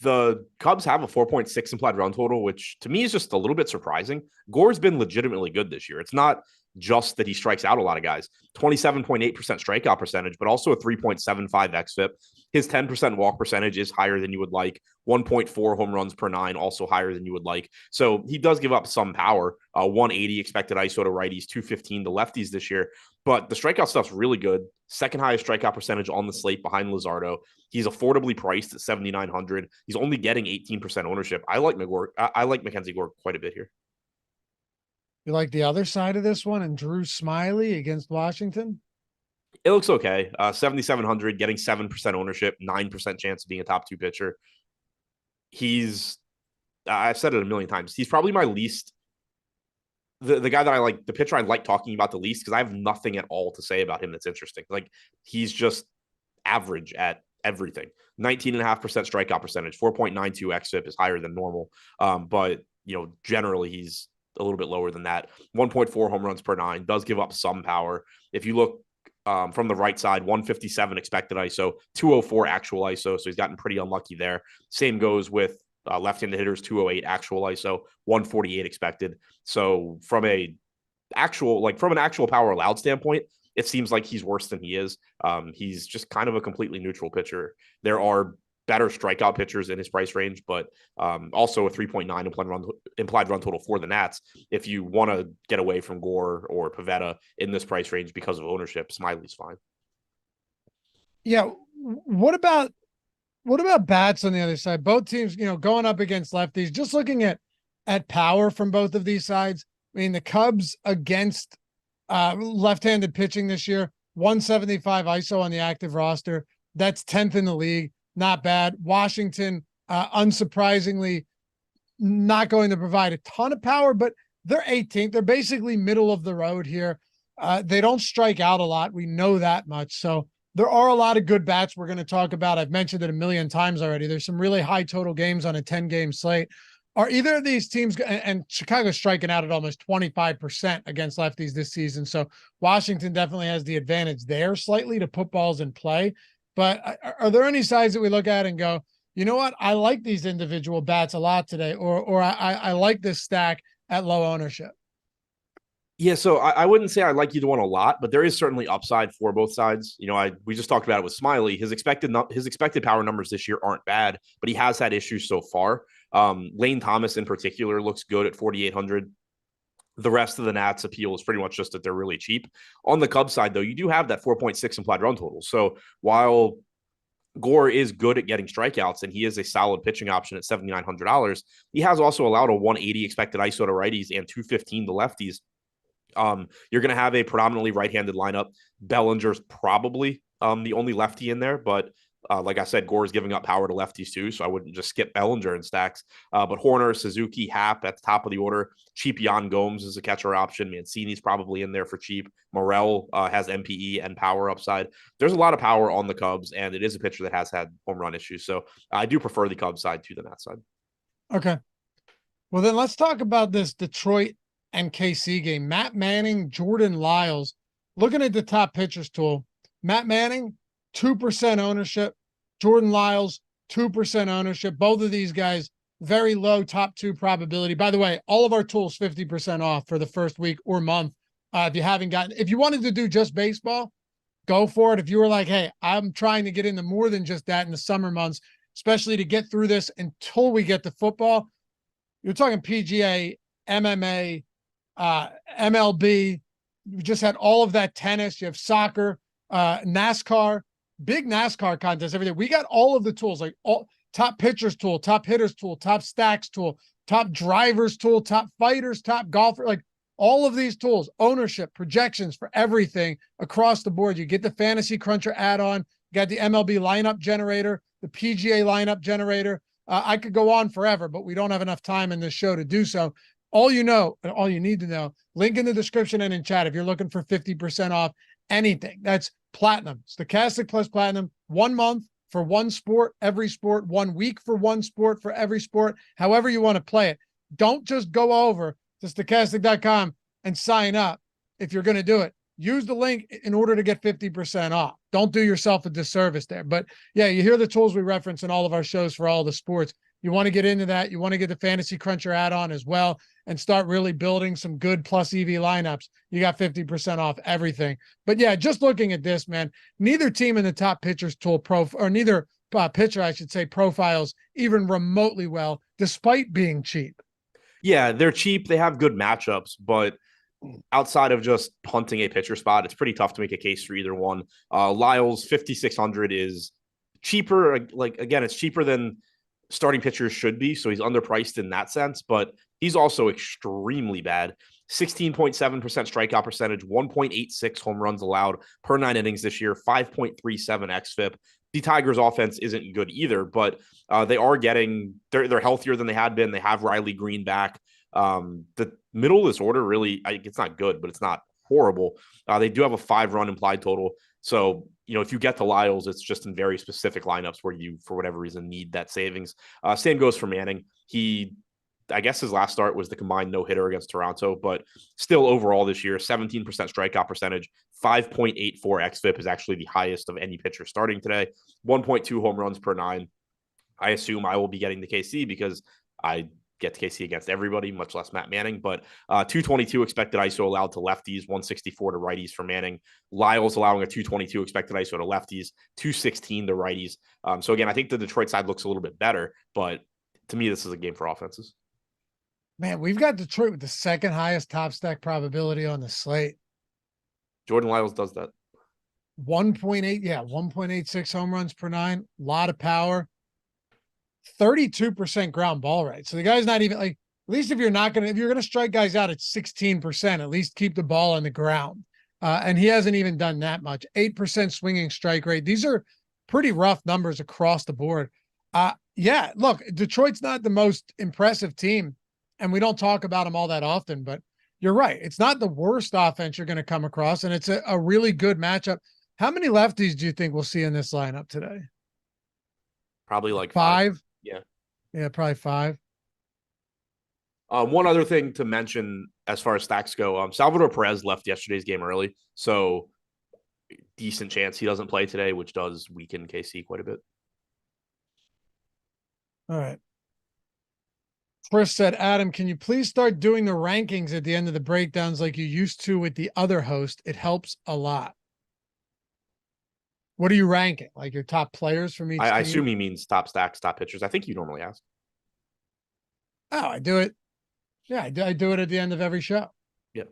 B: The Cubs have a 4.6 implied run total, which to me is just a little bit surprising. Gore's been legitimately good this year. It's not just that he strikes out a lot of guys. 27.8% strikeout percentage, but also a 3.75 xFIP. His 10% walk percentage is higher than you would like. 1.4 home runs per nine, also higher than you would like. So he does give up some power. 180 expected ISO to righties, 215 to lefties this year. But the strikeout stuff's really good. Second highest strikeout percentage on the slate behind Luzardo. He's affordably priced at 7,900. He's only getting 18% ownership. I like Mackenzie Gore quite a bit here.
A: You like the other side of this one and Drew Smyly against Washington?
B: It looks okay. 7,700, getting 7% ownership, 9% chance of being a top two pitcher. I've said it a million times. He's probably my least, the guy that I like, the pitcher I like talking about the least, because I have nothing at all to say about him that's interesting. Like, he's just average at everything. 19.5% strikeout percentage, 4.92 xFIP is higher than normal. But, generally he's a little bit lower than that. 1.4 home runs per nine, does give up some power. If you look from the right side, 157 expected ISO, 204 actual ISO. So he's gotten pretty unlucky there. Same goes with left-handed hitters, 208 actual ISO, 148 expected. So from an actual power allowed standpoint, it seems like he's worse than he is. He's just kind of a completely neutral pitcher. There are better strikeout pitchers in his price range, but also a 3.9 implied run total for the Nats. If you want to get away from Gore or Pivetta in this price range because of ownership, Smiley's fine.
A: Yeah. What about bats on the other side? Both teams, going up against lefties, just looking at power from both of these sides. I mean, the Cubs against left-handed pitching this year, 175 ISO on the active roster. That's 10th in the league. Not bad. Washington, unsurprisingly, not going to provide a ton of power, but they're 18th. They're basically middle of the road here. They don't strike out a lot. We know that much. So there are a lot of good bats we're going to talk about. I've mentioned it a million times already. There's some really high total games on a 10-game slate. Are either of these teams, and Chicago's striking out at almost 25% against lefties this season. So Washington definitely has the advantage there slightly to put balls in play. But are there any sides that we look at and go, you know what? I like these individual bats a lot today, or I like this stack at low ownership.
B: Yeah, so I wouldn't say I like either one a lot, but there is certainly upside for both sides. We just talked about it with Smiley. His expected power numbers this year aren't bad, but he has had issues so far. Lane Thomas in particular looks good at 4,800. The rest of the Nats appeal is pretty much just that they're really cheap. On the Cubs side, though, you do have that 4.6 implied run total. So while Gore is good at getting strikeouts and he is a solid pitching option at $7,900, he has also allowed a 180 expected ISO to righties and 215 to lefties. You're going to have a predominantly right-handed lineup. Bellinger's probably the only lefty in there, but like I said, Gore is giving up power to lefties too, so I wouldn't just skip Bellinger in stacks. But Horner, Suzuki, Happ at the top of the order. Cheap Yan Gomes is a catcher option. Mancini's probably in there for cheap. Morel has MPE and power upside. There's a lot of power on the Cubs, and it is a pitcher that has had home run issues. So I do prefer the Cubs side to the Nats side. Okay.
A: Well, then let's talk about this Detroit and KC game. Matt Manning, Jordan Lyles. Looking at the top pitchers tool, Matt Manning, 2% ownership. Jordan Lyles, 2% ownership. Both of these guys, very low top two probability. By the way, all of our tools 50% off for the first week or month. If you wanted to do just baseball, go for it. If you were like, hey, I'm trying to get into more than just that in the summer months, especially to get through this until we get to football, you're talking PGA, MMA, MLB. You just had all of that tennis. You have soccer, NASCAR. Big NASCAR contest every day. We got all of the tools, like all top pitchers tool, top hitters tool, top stacks tool, top drivers tool, top fighters, top golfer, like all of these tools, ownership, projections for everything across the board. You get the Fantasy Cruncher add-on, you got the MLB lineup generator, the PGA lineup generator. I could go on forever, but we don't have enough time in this show to do so. All you know, and all you need to know, link in the description and in chat if you're looking for 50% off anything. That's Platinum, Stochastic plus Platinum, 1 month for one sport, every sport, 1 week for one sport for every sport, however you want to play it. Don't just go over to stochastic.com and sign up if you're going to do it. Use the link in order to get 50% off. Don't do yourself a disservice there. But yeah, you hear the tools we reference in all of our shows for all the sports. You want to get into that. You want to get the Fantasy Cruncher add-on as well and start really building some good plus EV lineups. You got 50% off everything. But yeah, just looking at this, man, neither team in the top pitchers tool or neither pitcher, I should say, profiles even remotely well, despite being cheap.
B: Yeah, they're cheap. They have good matchups, but outside of just punting a pitcher spot, it's pretty tough to make a case for either one. Lyles 5,600 is cheaper. Like, again, it's cheaper than starting pitchers should be, so he's underpriced in that sense, but he's also extremely bad. 16.7% strikeout percentage, 1.86 home runs allowed per 9 innings this year, 5.37 xFIP. The Tigers' offense isn't good either, but they are getting they're healthier than they had been. They have Riley Green back. The middle of this order really, it's not good, but it's not horrible. They do have a 5-run implied total. So, if you get to Lyles, it's just in very specific lineups where you, for whatever reason, need that savings. Same goes for Manning. I guess his last start was the combined no-hitter against Toronto, but still overall this year, 17% strikeout percentage, 5.84 xFIP is actually the highest of any pitcher starting today, 1.2 home runs per 9. I assume I will be getting the KC because I get to KC against everybody, much less Matt Manning, but 222 expected ISO allowed to lefties, 164 to righties for Manning. Lyles allowing a 222 expected ISO to lefties, 216 to righties. So again, I think the Detroit side looks a little bit better, but to me, this is a game for offenses.
A: Man, we've got Detroit with the second highest top stack probability on the slate.
B: Jordan Lyles does that.
A: 1.86 home runs per 9, a lot of power. 32% ground ball rate. So the guy's not even at least if you're going to strike guys out at 16%, at least keep the ball on the ground. And he hasn't even done that much. 8% swinging strike rate. These are pretty rough numbers across the board. Yeah, look, Detroit's not the most impressive team, and we don't talk about them all that often, but you're right. It's not the worst offense you're going to come across, and it's a really good matchup. How many lefties do you think we'll see in this lineup today?
B: Probably like
A: 5.
B: Yeah,
A: probably 5.
B: One other thing to mention as far as stacks go, Salvador Perez left yesterday's game early, so decent chance he doesn't play today, which does weaken KC quite a bit.
A: All right. Chris said, Adam, can you please start doing the rankings at the end of the breakdowns like you used to with the other host? It helps a lot. What are you ranking? Like your top players from each team?
B: I assume he means top stacks, top pitchers. I think you normally ask.
A: Oh, I do it. Yeah, I do it at the end of every show.
B: Yeah.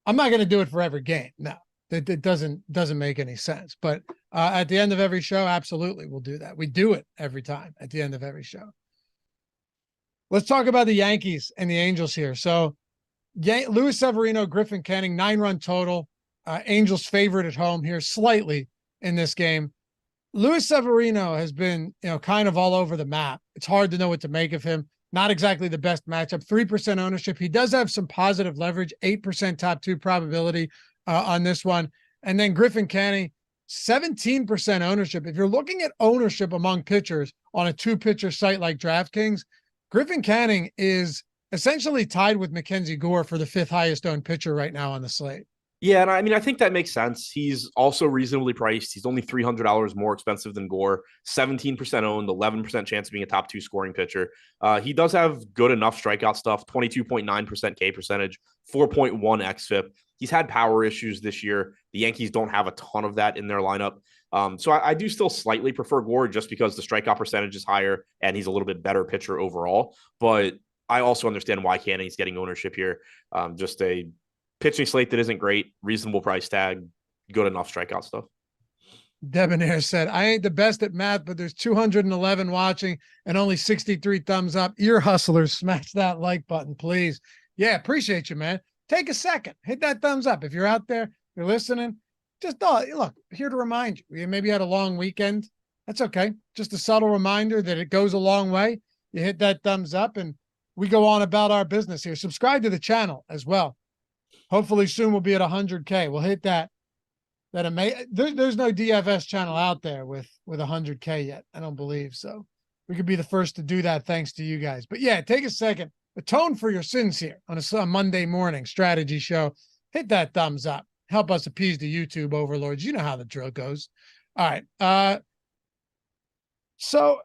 A: I'm not going to do it for every game. No, it doesn't make any sense. But at the end of every show, absolutely, we'll do that. We do it every time at the end of every show. Let's talk about the Yankees and the Angels here. So Luis Severino, Griffin Canning, 9-run total. Angels favorite at home here slightly in this game. Luis Severino has been, kind of all over the map. It's hard to know what to make of him. Not exactly the best matchup. 3% ownership. He does have some positive leverage, 8% top 2 probability on this one. And then Griffin Canning, 17% ownership. If you're looking at ownership among pitchers on a 2-pitcher site like DraftKings, Griffin Canning is essentially tied with Mackenzie Gore for the 5th highest owned pitcher right now on the slate.
B: Yeah, and I think that makes sense. He's also reasonably priced. He's only $300 more expensive than Gore, 17% owned, 11% chance of being a top 2 scoring pitcher. He does have good enough strikeout stuff, 22.9% K percentage, 4.1 xFIP. He's had power issues this year. The Yankees don't have a ton of that in their lineup. So I do still slightly prefer Gore just because the strikeout percentage is higher and he's a little bit better pitcher overall. But I also understand why Canning's getting ownership here. Just a pitching slate that isn't great, reasonable price tag, good enough strikeout stuff.
A: Debonair said, I ain't the best at math, but there's 211 watching and only 63 thumbs up. Ear hustlers, smash that like button, please. Yeah, appreciate you, man. Take a second, hit that thumbs up. If you're out there, you're listening, just look, here to remind you. You maybe had a long weekend. That's okay. Just a subtle reminder that it goes a long way. You hit that thumbs up and we go on about our business here. Subscribe to the channel as well. Hopefully soon we'll be at 100K. We'll hit that. There's no DFS channel out there with 100K yet. I don't believe so. We could be the first to do that thanks to you guys. But yeah, take a second. Atone for your sins here on a Monday morning strategy show. Hit that thumbs up. Help us appease the YouTube overlords. You know how the drill goes. All right. So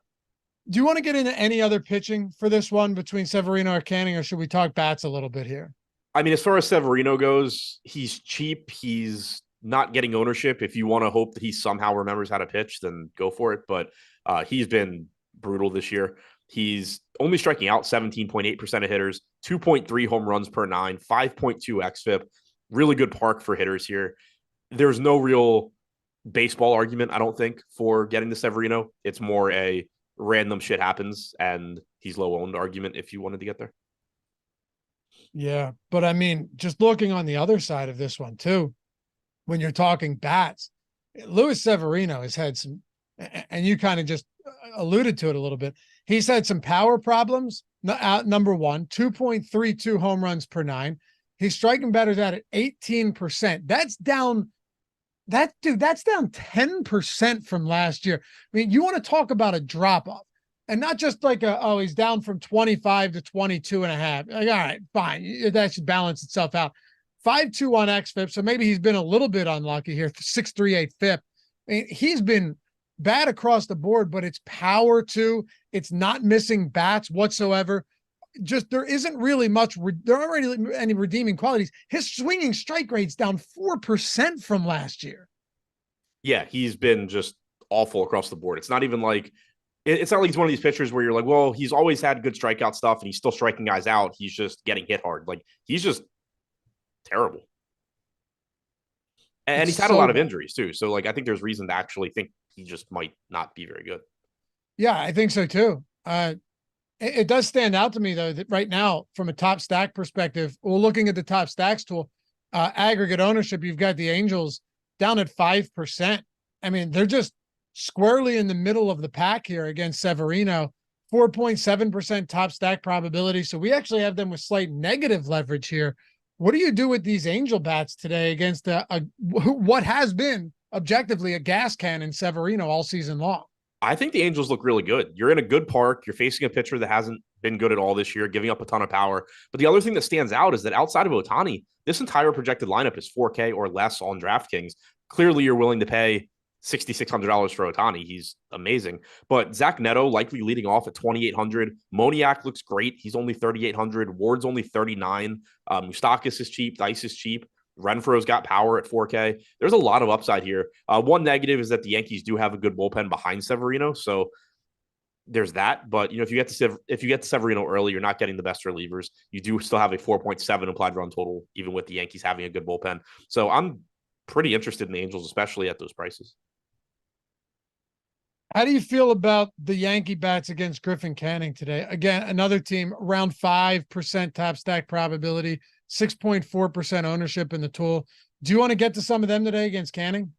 A: do you want to get into any other pitching for this one between Severino or Canning, or should we talk bats a little bit here?
B: I mean, as far as Severino goes, he's cheap. He's not getting ownership. If you want to hope that he somehow remembers how to pitch, then go for it. But he's been brutal this year. He's only striking out 17.8% of hitters, 2.3 home runs per nine, 5.2 xFIP. Really good park for hitters here. There's no real baseball argument, I don't think, for getting the Severino. It's more a random shit happens and he's low owned argument if you wanted to get there.
A: Yeah, but I mean, just looking on the other side of this one too, when you're talking bats, Luis Severino has had some, and you kind of just alluded to it a little bit. He's had some power problems. Number one, 2.32 home runs per nine. He's striking batters out at 18%. That's down. That's down 10% from last year. I mean, you want to talk about a drop off. And not just like he's down from 25 to 22 and a half. Like, all right, fine. That should balance itself out. 5.2 on xFIP. So maybe he's been a little bit unlucky here. 6.38 FIP. I mean, he's been bad across the board, but it's power too. It's not missing bats whatsoever. Just there isn't really much. There aren't really any redeeming qualities. His swinging strike rate's down 4% from last year.
B: Yeah, he's been just awful across the board. It's not even like it's not like he's one of these pitchers where you're like, well, he's always had good strikeout stuff and he's still striking guys out. He's just getting hit hard. Like he's just terrible. And he's had a lot of injuries too. So like, I think there's reason to actually think he just might not be very good.
A: Yeah, I think so too. It does stand out to me though, that right now from a top stack perspective, well, looking at the top stacks tool, aggregate ownership, you've got the Angels down at 5%. I mean, they're just squarely in the middle of the pack here against Severino, 4.7% top stack probability. So we actually have them with slight negative leverage here. What do you do with these Angel bats today against what has been objectively a gas can in Severino all season long?
B: I think the Angels look really good. You're in a good park. You're facing a pitcher that hasn't been good at all this year, giving up a ton of power. But the other thing that stands out is that outside of Ohtani, this entire projected lineup is 4K or less on DraftKings. Clearly, you're willing to pay $6,600 for Ohtani. He's amazing. But Zach Neto likely leading off at 2,800. Moniak looks great. He's only 3,800. Ward's only 39. Moustakas is cheap. Dice is cheap. Renfro's got power at 4K. There's a lot of upside here. One negative is that the Yankees do have a good bullpen behind Severino, so there's that. But if you get to Severino early, you're not getting the best relievers. You do still have a 4.7 implied run total, even with the Yankees having a good bullpen. So I'm pretty interested in the Angels, especially at those prices.
A: How do you feel about the Yankee bats against Griffin Canning today? Again, another team around 5% top stack probability, 6.4% ownership in the tool. Do you want to get to some of them today against Canning?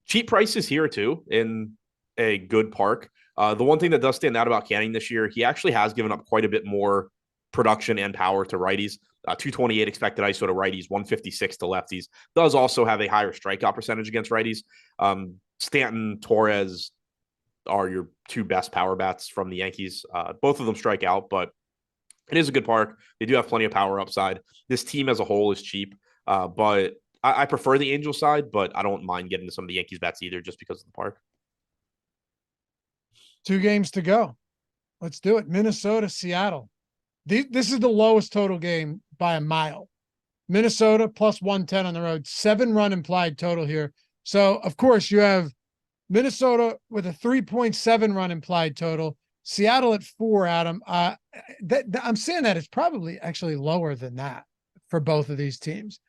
B: Cheap prices here too in a good park. The one thing that does stand out about Canning this year, he actually has given up quite a bit more production and power to righties. 228 expected ISO to righties, 156 to lefties. Does also have a higher strikeout percentage against righties. Stanton, Torres are your two best power bats from the Yankees. Both of them strike out, but it is a good park. They do have plenty of power upside. This team as a whole is cheap, but I prefer the Angel side, but I don't mind getting to some of the Yankees bats either just because of the park.
A: 2 games to go. Let's do it. Minnesota, Seattle. This is the lowest total game by a mile. Minnesota plus 110 on the road, 7-run implied total here. So, of course, you have Minnesota with a 3.7 run implied total. Seattle at 4, Adam. I'm saying that it's probably actually lower than that for both of these teams,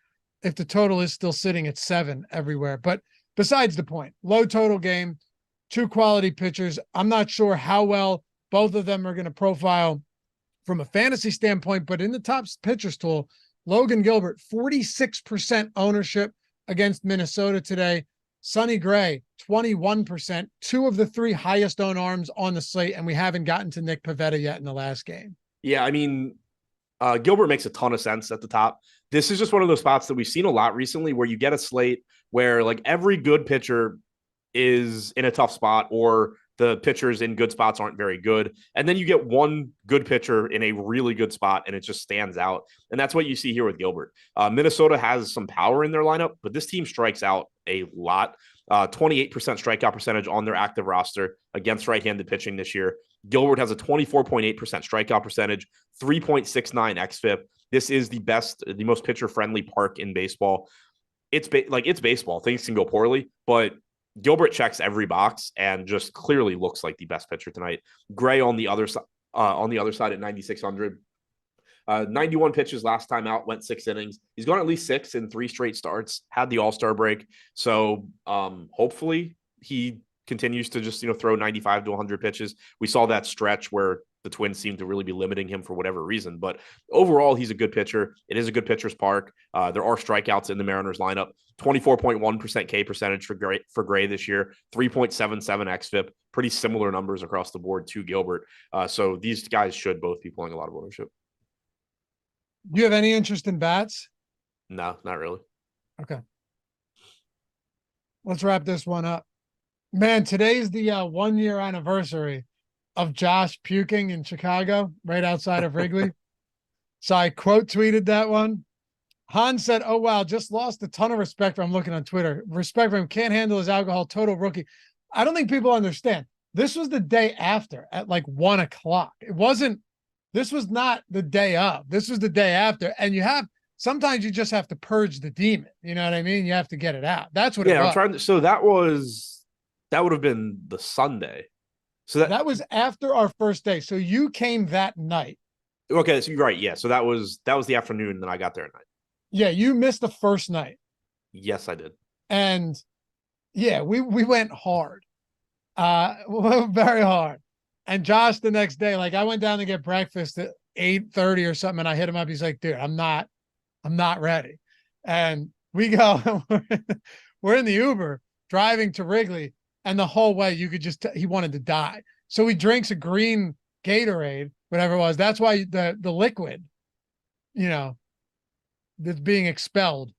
A: if the total is still sitting at 7 everywhere. But besides the point, low total game, 2 quality pitchers. I'm not sure how well both of them are going to profile from a fantasy standpoint, but in the top pitchers tool, Logan Gilbert, 46% ownership against Minnesota today. Sonny Gray, 21%, 2 of the 3 highest owned arms on the slate, and we haven't gotten to Nick Pivetta yet in the last game.
B: Yeah, I mean, Gilbert makes a ton of sense at the top. This is just one of those spots that we've seen a lot recently where you get a slate where like every good pitcher is in a tough spot or the pitchers in good spots aren't very good. And then you get one good pitcher in a really good spot and it just stands out. And that's what you see here with Gilbert. Minnesota has some power in their lineup, but this team strikes out a lot. 28% strikeout percentage on their active roster against right-handed pitching this year. Gilbert has a 24.8% strikeout percentage, 3.69 xFIP. This is the most pitcher-friendly park in baseball. It's baseball. Things can go poorly, but Gilbert checks every box and just clearly looks like the best pitcher tonight. Gray on the other side at 9,600. 91 pitches last time out, went 6 innings. He's gone at least 6 in 3 straight starts, had the All-Star break. So hopefully he continues to just, throw 95 to 100 pitches. We saw that stretch where the Twins seem to really be limiting him for whatever reason. But overall, he's a good pitcher. It is a good pitcher's park. There are strikeouts in the Mariners lineup. 24.1% K percentage for Gray this year. 3.77 xFIP. Pretty similar numbers across the board to Gilbert. So these guys should both be pulling a lot of ownership.
A: Do you have any interest in bats?
B: No, not really.
A: Okay. Let's wrap this one up. Man, today's the 1-year anniversary of Josh puking in Chicago, right outside of Wrigley. So I quote tweeted that one. Han said, "Oh, wow, just lost a ton of respect for him." I'm looking on Twitter. Respect for him. Can't handle his alcohol. Total rookie. I don't think people understand. This was the day after at like 1 o'clock. This was not the day of. This was the day after. And sometimes you just have to purge the demon. You know what I mean? You have to get it out. That's what it was.
B: So that would have been the Sunday. So
A: that was after our first day. So you came that night.
B: Okay, so you're right. Yeah. So that was the afternoon, and then I got there at night.
A: Yeah, you missed the first night.
B: Yes, I did.
A: And yeah, we went hard. Very hard. And Josh the next day, like I went down to get breakfast at 8:30 or something, and I hit him up. He's like, "Dude, I'm not ready." And we go, we're in the Uber driving to Wrigley, and the whole way you could he wanted to die. So he drinks a green Gatorade, whatever it was. That's why the liquid, that's being expelled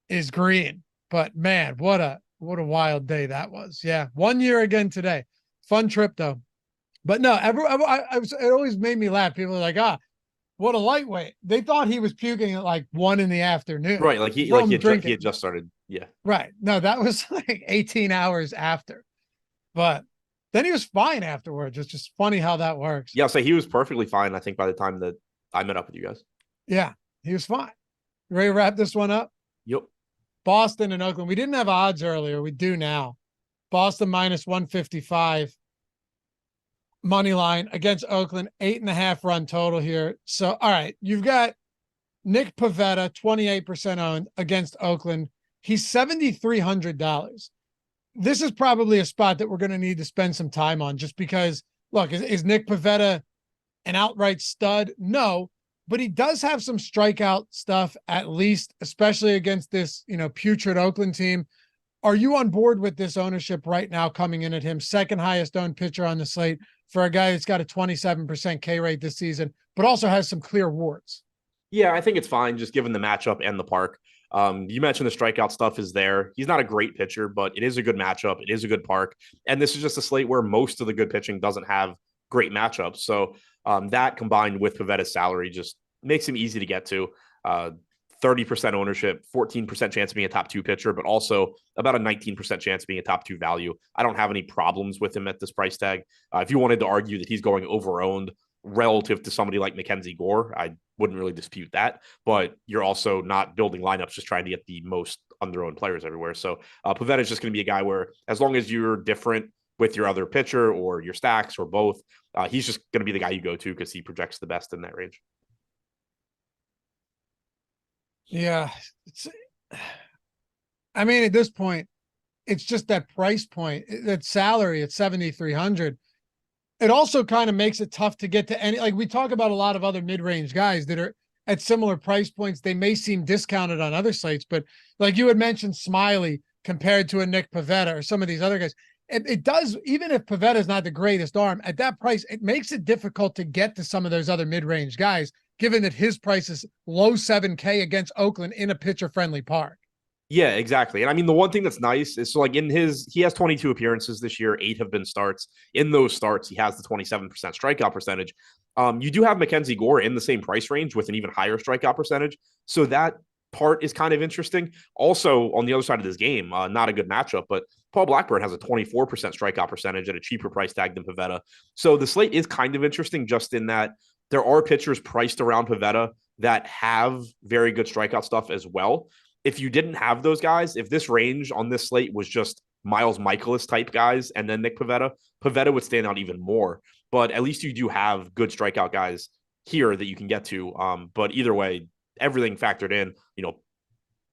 A: is green. But man, what a wild day that was. Yeah. 1 year again today. Fun trip though. But no, it always made me laugh. People are like, what a lightweight. They thought he was puking at like 1 p.m.
B: Right. Like he had just started. Yeah.
A: Right. No, that was like 18 hours after. But then he was fine afterwards. It's just funny how that works.
B: Yeah. So he was perfectly fine, I think, by the time that I met up with you guys.
A: Yeah. He was fine. You ready to wrap this one up?
B: Yep.
A: Boston and Oakland. We didn't have odds earlier. We do now. Boston minus 155. Money line against Oakland, 8.5 run total here. So, all right, you've got Nick Pivetta, 28% owned against Oakland. He's $7,300. This is probably a spot that we're going to need to spend some time on just because, look, is Nick Pivetta an outright stud? No, but he does have some strikeout stuff at least, especially against this, putrid Oakland team. Are you on board with this ownership right now coming in at him? Second highest owned pitcher on the slate for a guy that's got a 27% K rate this season, but also has some clear warts.
B: Yeah, I think it's fine just given the matchup and the park. You mentioned the strikeout stuff is there. He's not a great pitcher, but it is a good matchup. It is a good park. And this is just a slate where most of the good pitching doesn't have great matchups. So that combined with Pivetta's salary just makes him easy to get to. 30% ownership, 14% chance of being a top 2 pitcher, but also about a 19% chance of being a top 2 value. I don't have any problems with him at this price tag. If you wanted to argue that he's going over-owned relative to somebody like Mackenzie Gore, I wouldn't really dispute that, but you're also not building lineups just trying to get the most under-owned players everywhere. So Pivetta is just going to be a guy where as long as you're different with your other pitcher or your stacks or both, he's just going to be the guy you go to because he projects the best in that range.
A: Yeah. At this point, it's just that price point, that salary at 7,300. It also kind of makes it tough to get to any, like we talk about a lot of other mid-range guys that are at similar price points. They may seem discounted on other slates, but like you had mentioned Smiley compared to a Nick Pivetta or some of these other guys, it does, even if Pivetta is not the greatest arm at that price, it makes it difficult to get to some of those other mid-range guys, given that his price is low 7K against Oakland in a pitcher-friendly park.
B: Yeah, exactly. And the one thing that's nice is so like he has 22 appearances this year, 8 have been starts. In those starts, he has the 27% strikeout percentage. You do have Mackenzie Gore in the same price range with an even higher strikeout percentage. So that part is kind of interesting. Also, on the other side of this game, not a good matchup, but Paul Blackburn has a 24% strikeout percentage at a cheaper price tag than Pivetta. So the slate is kind of interesting just in that there are pitchers priced around Pivetta that have very good strikeout stuff as well. If you didn't have those guys, if this range on this slate was just Miles Michaelis type guys and then Nick Pivetta, Pivetta would stand out even more. But at least you do have good strikeout guys here that you can get to. But either way, everything factored in,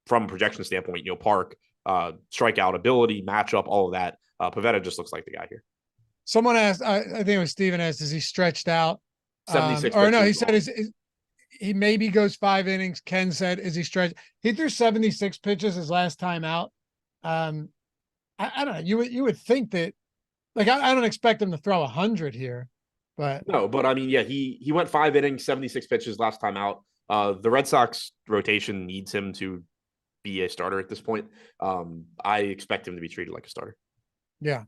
B: from a projection standpoint, park, strikeout ability, matchup, all of that. Pivetta just looks like the guy here.
A: Someone asked, I think it was Steven asked, is he stretched out?
B: 76.
A: Or no, he said he maybe goes 5 innings. Ken said, is he stretched? He threw 76 pitches his last time out. I don't know. You would think that, like, I don't expect him to throw 100 here, but
B: no. But I mean, yeah, he went 5 innings, 76 pitches last time out. The Red Sox rotation needs him to be a starter at this point. I expect him to be treated like a starter.
A: Yeah.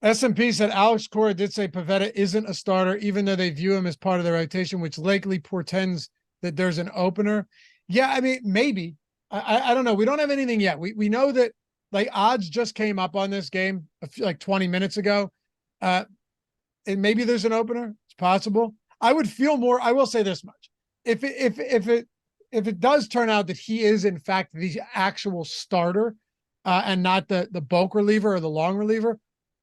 A: S&P said Alex Cora did say Pivetta isn't a starter, even though they view him as part of the rotation, which likely portends that there's an opener. Yeah, I mean, maybe. I don't know. We don't have anything yet. We know that, like, odds just came up on this game like 20 minutes ago. And maybe there's an opener. It's possible. I would feel more. I will say this much. If it does turn out that he is in fact the actual starter and not the bulk reliever or the long reliever,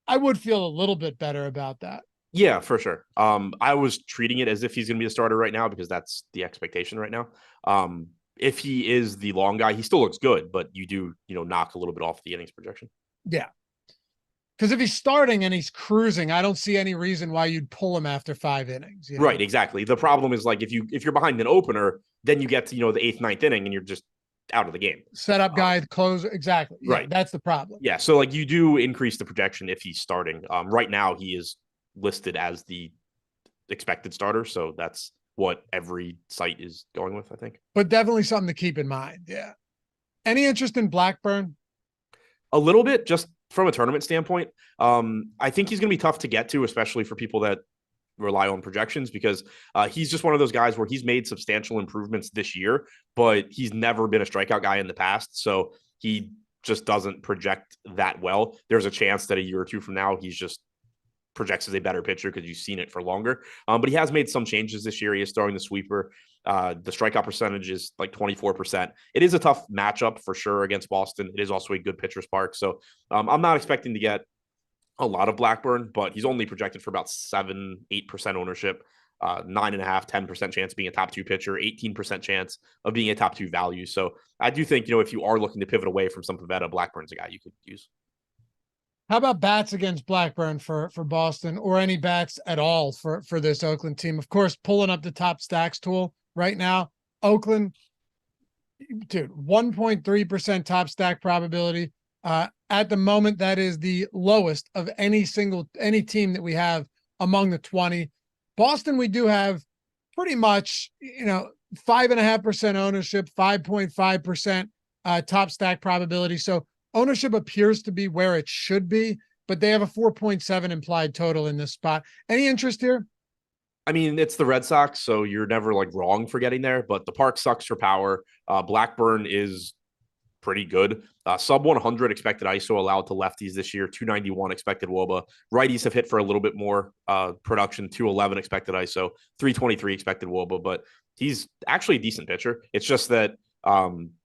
A: I would feel a little bit better about that.
B: Yeah, for sure. I was treating it as if he's going to be a starter right now because that's the expectation right now. If he is the long guy, he still looks good, but you do, knock a little bit off the innings projection.
A: Yeah. Because if he's starting and he's cruising, I don't see any reason why you'd pull him after 5 innings.
B: Right, exactly. The problem is, like, if you're behind an opener, then you get to, the 8th, 9th inning and you're just out of the game.
A: Set up guy, close. Exactly. Yeah,
B: right.
A: That's the problem.
B: Yeah. So, like, you do increase the projection if he's starting. Right now he is listed as the expected starter. So that's what every site is going with, I think.
A: But definitely something to keep in mind. Yeah. Any interest in Blackburn?
B: A little bit, just from a tournament standpoint. I think he's going to be tough to get to, especially for people that rely on projections, because he's just one of those guys where he's made substantial improvements this year, but he's never been a strikeout guy in the past. So he just doesn't project that well. There's a chance that a year or two from now, he's just projects as a better pitcher because you've seen it for longer. But he has made some changes this year. He is throwing the sweeper. The strikeout percentage is like 24%. It is a tough matchup for sure against Boston. It is also a good pitcher's park. So I'm not expecting to get a lot of Blackburn, but he's only projected for about 7-8% ownership, 9.5, 10% chance of being a top 2 pitcher, 18% chance of being a top 2 value. So I do think, if you are looking to pivot away from some Pivetta, Blackburn's a guy you could use.
A: How about bats against Blackburn for Boston, or any bats at all for this Oakland team? Of course, pulling up the top stacks tool right now, Oakland, dude, 1.3% top stack probability. At the moment, that is the lowest of any team that we have among the 20. Boston, we do have pretty much, 5.5% ownership, 5.5% top stack probability. So ownership appears to be where it should be, but they have a 4.7 implied total in this spot. Any interest here?
B: I mean, it's the Red Sox, so you're never wrong for getting there, but the park sucks for power. Blackburn is pretty good. Sub 100 expected ISO allowed to lefties this year, 291 expected WOBA. Righties have hit for a little bit more production, 211 expected ISO, 323 expected WOBA, but he's actually a decent pitcher. It's just that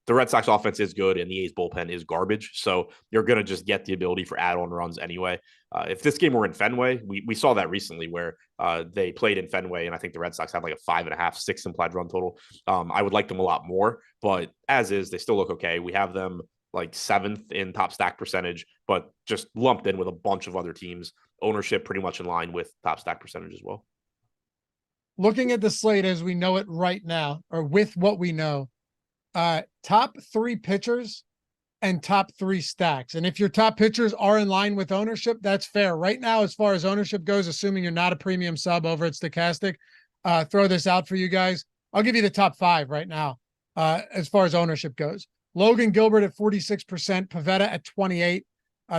B: the Red Sox offense is good and the A's bullpen is garbage. So you're going to just get the ability for add-on runs anyway. If this game were in Fenway, we saw that recently where they played in Fenway, and I think the Red Sox had like a 5.5, 6 implied run total. I would like them a lot more, but as is, they still look okay. We have them like 7th in top stack percentage, but just lumped in with a bunch of other teams. Ownership pretty much in line with top stack percentage as well.
A: Looking at the slate as we know it right now, or with what we know, top 3 pitchers and top 3 stacks. And if your top pitchers are in line with ownership, that's fair. Right now, as far as ownership goes, assuming you're not a premium sub over at Stochastic, throw this out for you guys. I'll give you the top 5 right now as far as ownership goes. Logan Gilbert at 46%, Pivetta at 28%.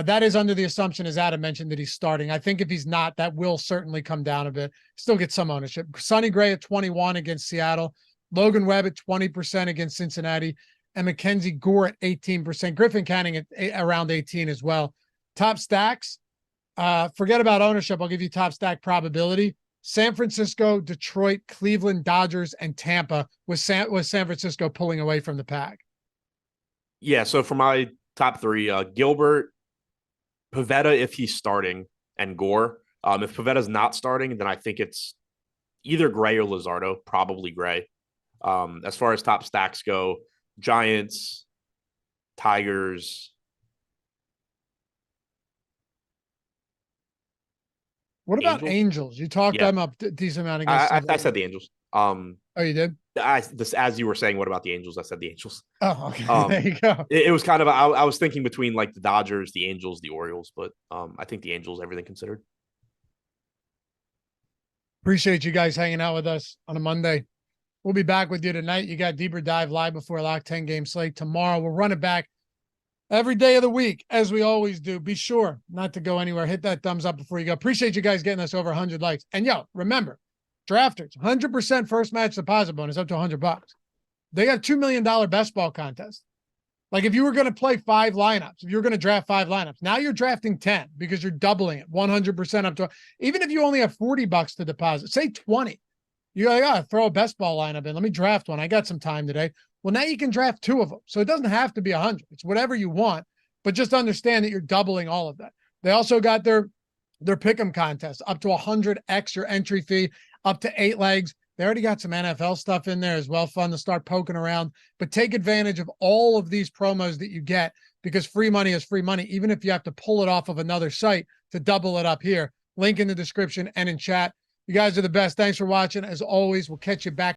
A: That is under the assumption, as Adam mentioned, that he's starting. I think if he's not, that will certainly come down a bit. Still get some ownership. Sonny Gray at 21% against Seattle. Logan Webb at 20% against Cincinnati, and Mackenzie Gore at 18%. Griffin Canning at around 18 as well. Top stacks, forget about ownership. I'll give you top stack probability. San Francisco, Detroit, Cleveland, Dodgers, and Tampa, with San Francisco pulling away from the pack.
B: Yeah, so for my top three, Gilbert, Pivetta if he's starting, and Gore. If Pavetta's not starting, then I think it's either Gray or Luzardo, probably Gray. As far as top stacks go, Giants, Tigers.
A: What about Angels? You talked them up a decent amount against.
B: I said the Angels.
A: Oh, you did?
B: As you were saying, what about the Angels? I said the Angels.
A: Oh, okay. There you go.
B: It was kind of, I was thinking between like the Dodgers, the Angels, the Orioles, but I think the Angels, everything considered.
A: Appreciate you guys hanging out with us on a Monday. We'll be back with you tonight. You got Deeper Dive live before Lock 10 game slate. Tomorrow, we'll run it back every day of the week, as we always do. Be sure not to go anywhere. Hit that thumbs up before you go. Appreciate you guys getting us over 100 likes. And remember, drafters, 100% first match deposit bonus up to $100. They got a $2 million best ball contest. Like if you were going to play 5 lineups, if you're going to draft 5 lineups, now you're drafting 10 because you're doubling it 100% up to, even if you only have $40 to deposit, say 20, you got throw a best ball lineup in. Let me draft one. I got some time today. Well, now you can draft 2 of them. So it doesn't have to be 100. It's whatever you want, but just understand that you're doubling all of that. They also got their pick'em contest up to 100x your entry fee, up to 8 legs. They already got some NFL stuff in there as well. Fun to start poking around, but take advantage of all of these promos that you get because free money is free money, even if you have to pull it off of another site to double it up here. Link in the description and in chat. You guys are the best. Thanks for watching. As always, we'll catch you back